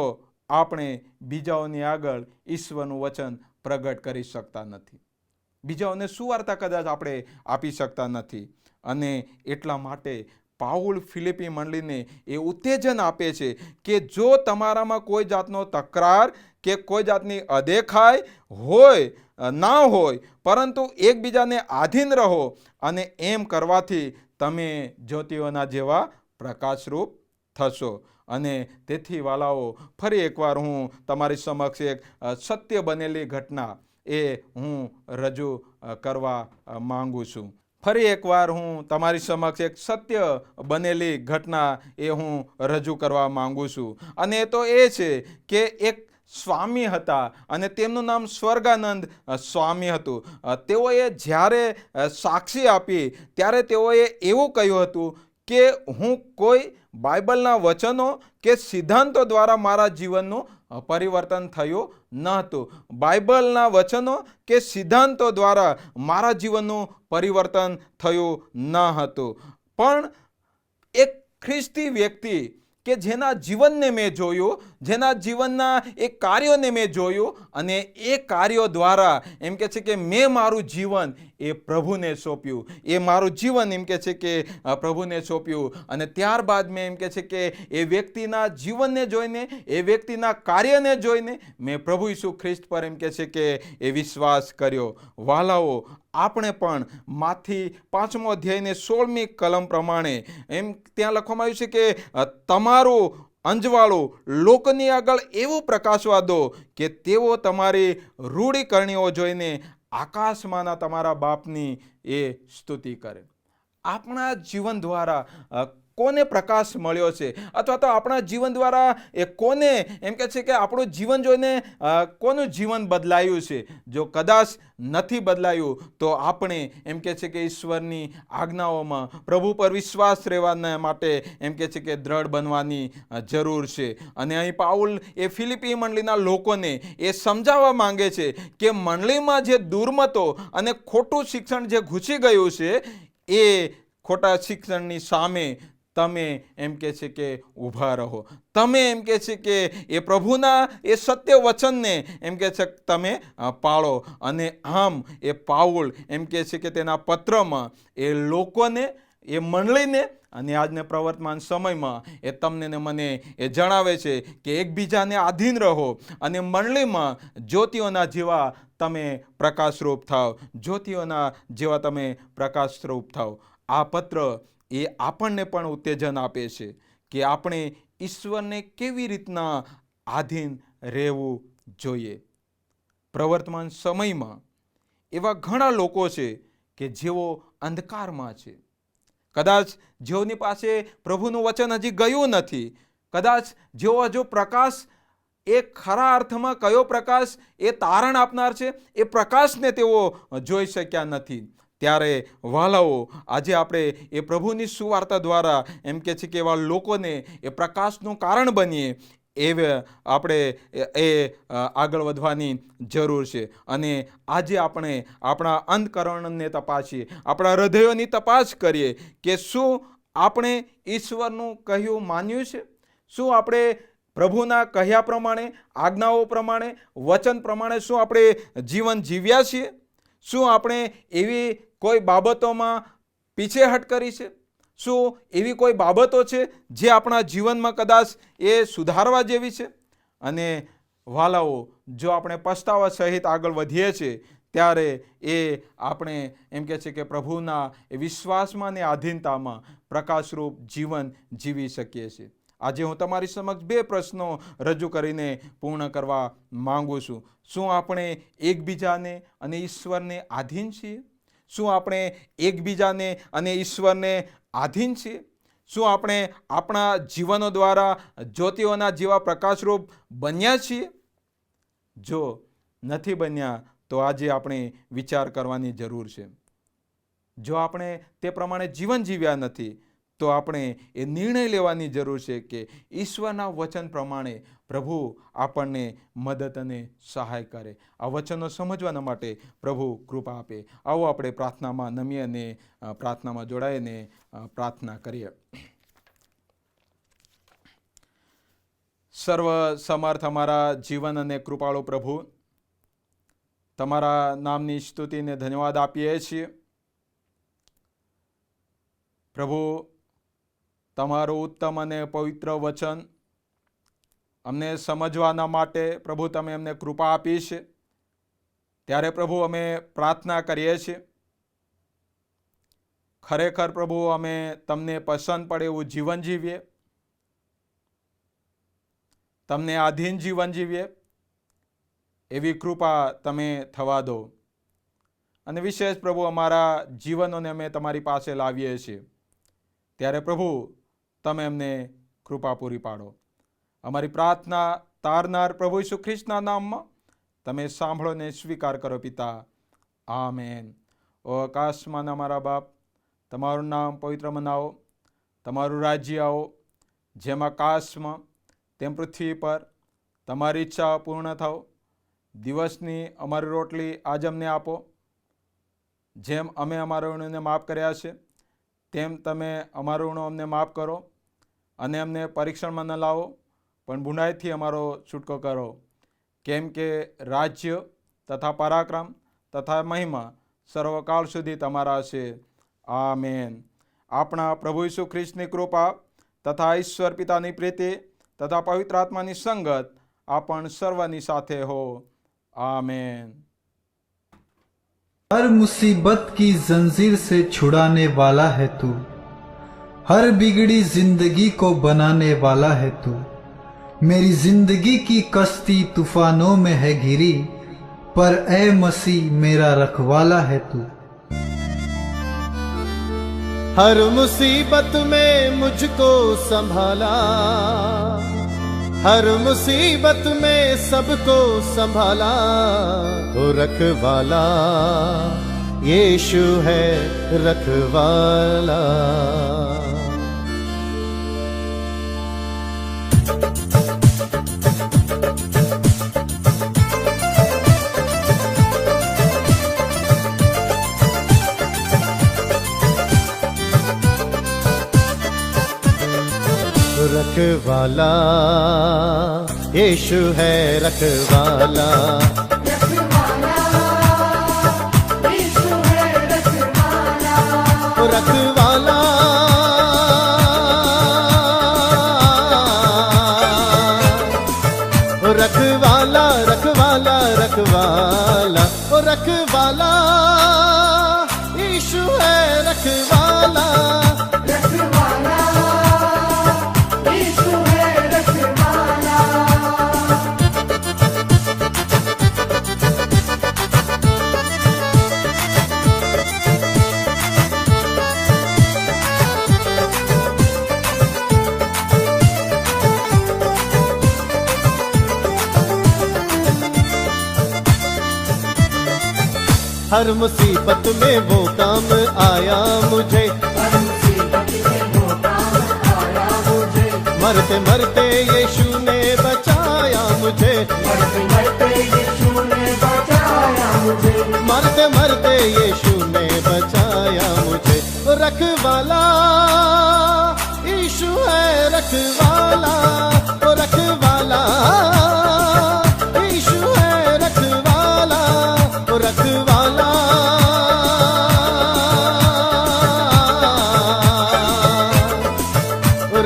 Speaker 4: આપણે બીજાઓની આગળ ઈશ્વરનું વચન પ્રગટ કરી શકતા નથી, બીજાઓને સુવાર્તા કદાચ આપણે આપી શકતા નથી. અને એટલા માટે પાઉલ ફિલિપી મંડળીને એ ઉત્તેજન આપે છે કે જો તમારામાં કોઈ જાતનો તકરાર કે કોઈ જાતની અદેખાઈ હોય ના હોય, પરંતુ એકબીજાને આધીન રહો, અને એમ કરવાથી તમે જ્યોતિઓના જેવા પ્રકાશરૂપ થશો. અને તેથી વાલાઓ, ફરી એકવાર હું તમારી સમક્ષ એક સત્ય બનેલી ઘટના એ હું રજૂ કરવા માંગુ છું. ફરી એકવાર હું તમારી સમક્ષ એક સત્ય બનેલી ઘટના એ હું રજૂ કરવા માંગુ છું. અને એ તો એ છે કે એક સ્વામી હતા અને તેમનું નામ સ્વર્ગાનંદ સ્વામી હતું. તેઓએ જ્યારે સાક્ષી આપી ત્યારે તેઓએ એવું કહ્યું હતું કે હું કોઈ બાઇબલના વચનો કે સિદ્ધાંતો દ્વારા મારા જીવનનું પરિવર્તન થયું ન હતું. બાઇબલના વચનો કે સિદ્ધાંતો દ્વારા મારા જીવનનું પરિવર્તન થયું ન હતું. પણ એક ખ્રિસ્તી વ્યક્તિ કે જેના જીવનને મેં જોયું, જેના જીવનના એ કાર્યોને મેં જોયું, અને એ કાર્યો દ્વારા એમ કે છે કે મેં મારું જીવન એ પ્રભુને સોંપ્યું, એ મારું જીવન એમ કે છે કે પ્રભુને સોંપ્યું. અને ત્યારબાદ મેં એમ કે છે કે એ વ્યક્તિના જીવનને જોઈને, એ વ્યક્તિના કાર્યને જોઈને મેં પ્રભુ ઈસુ ખ્રિસ્ત પર એમ કે છે કે એ વિશ્વાસ કર્યો. વાલાઓ, આપણે પણ માથી 5મો અધ્યાયને 16મી કલમ પ્રમાણે એમ ત્યાં લખવામાં આવ્યું છે કે તમારું અંજવાળું લોકોની આગળ એવું પ્રકાશવા દો કે તેઓ તમારી રૂઢી કરણીઓ જોઈને આકાશમાંના તમારા બાપની એ સ્તુતિ કરે. આપણા જીવન દ્વારા કોને પ્રકાશ મળ્યો છે, અથવા તો આપણા જીવન દ્વારા એ કોને એમ કે છે કે આપણું જીવન જોઈને કોનું જીવન બદલાયું છે. જો કદાચ નથી બદલાયું તો આપણે એમ કે છે કે ઈશ્વરની આજ્ઞાઓમાં પ્રભુ પર વિશ્વાસ રહેવાના માટે એમ કે છે કે દ્રઢ બનવાની જરૂર છે. અને અહીં પાઉલ એ ફિલિપી મંડળીના લોકોને એ સમજાવવા માંગે છે કે મંડળીમાં જે દુર્મતો અને ખોટું શિક્ષણ જે ઘૂસી ગયું છે, એ ખોટા શિક્ષણની સામે તમે એમ કે છે કે ઊભા રહો. તમે એમ કે છે કે એ પ્રભુના એ સત્ય વચનને એમ કે છે તમે પાળો. અને આમ એ પાઉલ એમ કે છે કે તેના પત્રમાં એ લોકોને, એ મંડળીને અને આજના પ્રવર્તમાન સમયમાં એ તમને ને મને એ જણાવે છે કે એકબીજાને આધીન રહો અને મંડળીમાં જ્યોતિઓના જેવા તમે પ્રકાશરૂપ થાવ, જ્યોતિઓના જેવા તમે પ્રકાશરૂપ થાવ. આ પત્ર એ આપણને પણ ઉત્તેજન આપે છે કે આપણે ઈશ્વરને કેવી રીતના આધીન રહેવું જોઈએ. પ્રવર્તમાન સમયમાં એવા ઘણા લોકો છે કે જેઓ અંધકારમાં છે. કદાચ જેઓની પાસે પ્રભુનું વચન હજી ગયું નથી, કદાચ જેઓ હજુ પ્રકાશ, એ ખરા અર્થમાં કયો પ્રકાશ એ તારણ આપનાર છે, એ પ્રકાશને તેઓ જોઈ શક્યા નથી. ત્યારે વાલાઓ, આજે આપણે એ પ્રભુની સુવાર્તા દ્વારા એમ કે છે કે એવા લોકોને એ પ્રકાશનું કારણ બનીએ, એ આપણે એ આગળ વધવાની જરૂર છે. અને આજે આપણે આપણા અંતઃકરણને તપાસીએ, આપણા હૃદયોની તપાસ કરીએ કે શું આપણે ઈશ્વરનું કહ્યું માન્યું છે? શું આપણે પ્રભુના કહ્યા પ્રમાણે, આજ્ઞાઓ પ્રમાણે, વચન પ્રમાણે શું આપણે જીવન જીવ્યા છીએ? શું આપણે એવી કોઈ બાબતોમાં પીછેહટ કરી છે? શું એવી કોઈ બાબતો છે જે આપણા જીવનમાં કદાચ એ સુધારવા જેવી છે? અને વાલાઓ, જો આપણે પસ્તાવા સહિત આગળ વધીએ છીએ ત્યારે એ આપણે એમ કે છે કે પ્રભુના એ વિશ્વાસમાં ને આધીનતામાં પ્રકાશરૂપ જીવન જીવી શકીએ છીએ. આજે હું તમારી સમક્ષ 2 પ્રશ્નો રજૂ કરીને પૂર્ણ કરવા માંગુ છું. શું આપણે એકબીજાને અને ઈશ્વરને આધીન છીએ? શું આપણે એકબીજાને અને ઈશ્વરને આધીન છીએ? શું આપણે આપણા જીવનો દ્વારા જ્યોતિઓના જેવા પ્રકાશરૂપ બન્યા છીએ? જો નથી બન્યા તો આજે આપણે વિચાર કરવાની જરૂર છે. જો આપણે તે પ્રમાણે જીવન જીવ્યા નથી તો આપણે એ નિર્ણય લેવાની જરૂર છે કે ઈશ્વરના વચન પ્રમાણે પ્રભુ આપણને મદદ અને સહાય કરે. આ વચનો સમજવાના માટે પ્રભુ કૃપા આપે. આવો આપણે પ્રાર્થનામાં નમીએ અને પ્રાર્થનામાં જોડાઈને પ્રાર્થના કરીએ. સર્વ સમર્થ અમારા જીવન અને કૃપાળુ પ્રભુ, તમારા નામની સ્તુતિને ધન્યવાદ આપીએ છીએ. પ્રભુ, તમારું ઉત્તમ અને પવિત્ર વચન અમને સમજવાના માટે પ્રભુ તમે અમને કૃપા આપી છે. ત્યારે પ્રભુ અમે પ્રાર્થના કરીએ છીએ, ખરેખર પ્રભુ અમે તમને પસંદ પડે એવું જીવન જીવીએ, તમને આધીન જીવન જીવીએ એવી કૃપા તમે થવા દો. અને વિશેષ પ્રભુ અમારા જીવનોને અમે તમારી પાસે લાવીએ છીએ, ત્યારે પ્રભુ તમે અમને કૃપા પૂરી પાડો. અમારી પ્રાર્થના તારનાર પ્રભુ ઈસુ ખ્રિસ્તના નામમાં તમે સાંભળો ને સ્વીકાર કરો પિતા. આમેન. ઓ આકાશમાં અમારા બાપ, તમારું નામ પવિત્ર મનાવો, તમારું રાજ્ય આવો, જેમ આકાશમાં તેમ પૃથ્વી પર તમારી ઈચ્છા પૂર્ણ થાવ. દિવસની અમારી રોટલી આજ અમને આપો, જેમ અમે અમારા ઋણોને માફ કર્યા છે તેમ તમે અમારો ઋણો અમને માફ કરો, અને અમને પરીક્ષણમાં ન લાવો પણ બુરાઈથી અમારો છૂટકો કરો. કેમ કે રાજ્ય તથા પરાક્રમ તથા મહિમા સર્વકાળ સુધી તમારા હશે. આમેન. આપણા પ્રભુ ઈસુ ખ્રિસ્તની કૃપા તથા ઈશ્વર પિતાની પ્રીતિ તથા પવિત્ર આત્માની સંગત આપણ સર્વની સાથે હો. आमेन.
Speaker 5: हर मुसीबत की जंजीर से छुड़ाने वाला है तू, हर बिगड़ी जिंदगी को बनाने वाला है तू. मेरी जिंदगी की कश्ती तूफानों में है घिरी, पर ए मसीह मेरा रखवाला है तू.
Speaker 6: हर मुसीबत में मुझको संभाला, हर मुसीबत में सबको संभाला. वो रखवाला यीशु है रखवाला. रखवाला यीशु है रखवाला. रखवाला रखवाला रखवाला रखवाला रखवाला यीशु है रखवाला. हर मुसीबत में वो काम आया मुझे, मरते मरते यीशु ने बचाया मुझे, मरते मरते यीशु ने बचाया मुझे. रखवाला यीशु है रखवाला. रखवाला यीशु है रखवाला. रखवाला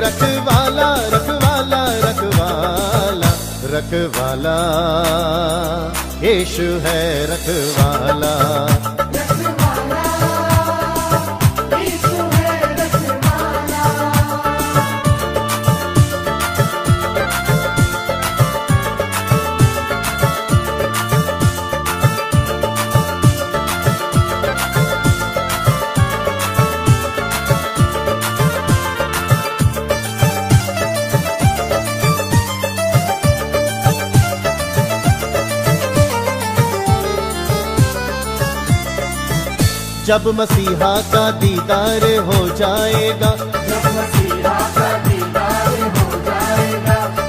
Speaker 6: रखवाला रखवाला रखवाला रखवाला यीशु है रखवाला. जब मसीहा का दीदार हो जाएगा,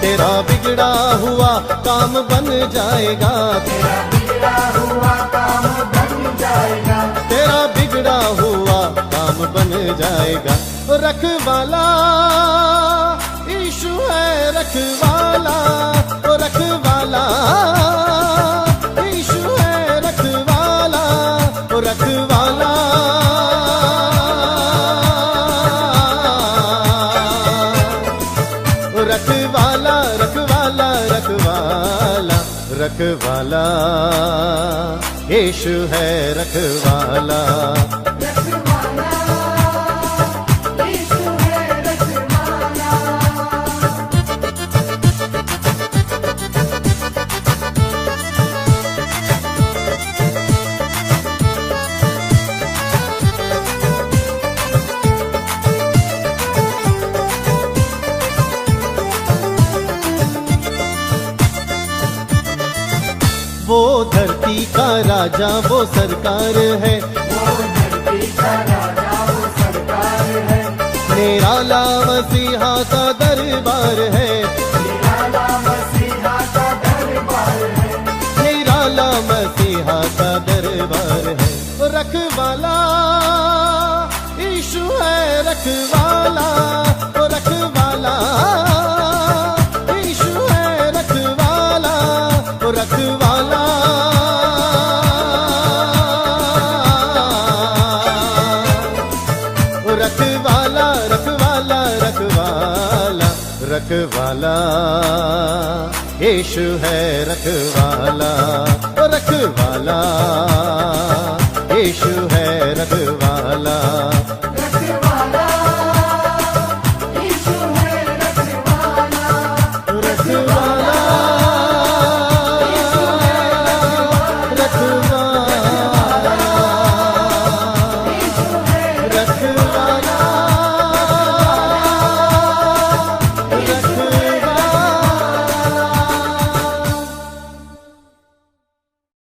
Speaker 6: तेरा बिगड़ा हुआ काम बन जाएगा. तेरा बिगड़ा हुआ काम बन जाएगा. रखवाला यीशु है रखवाला. रखवाला यीशु है रखवाला. रखवाला रखवाला रखवाला रखवाला रखवाला यीशु है रखवाला. वो धरती का राजा वो सरकार है, निराला मसीहा का दरबार है. निराला मसीहा का दरबार है. रखवाला यीशु है रखवाला. रखवाला यीशु है रखवाला. रखवाला रखवाला यीशु है रखवाला, रखवाला यीशु है रखवाला।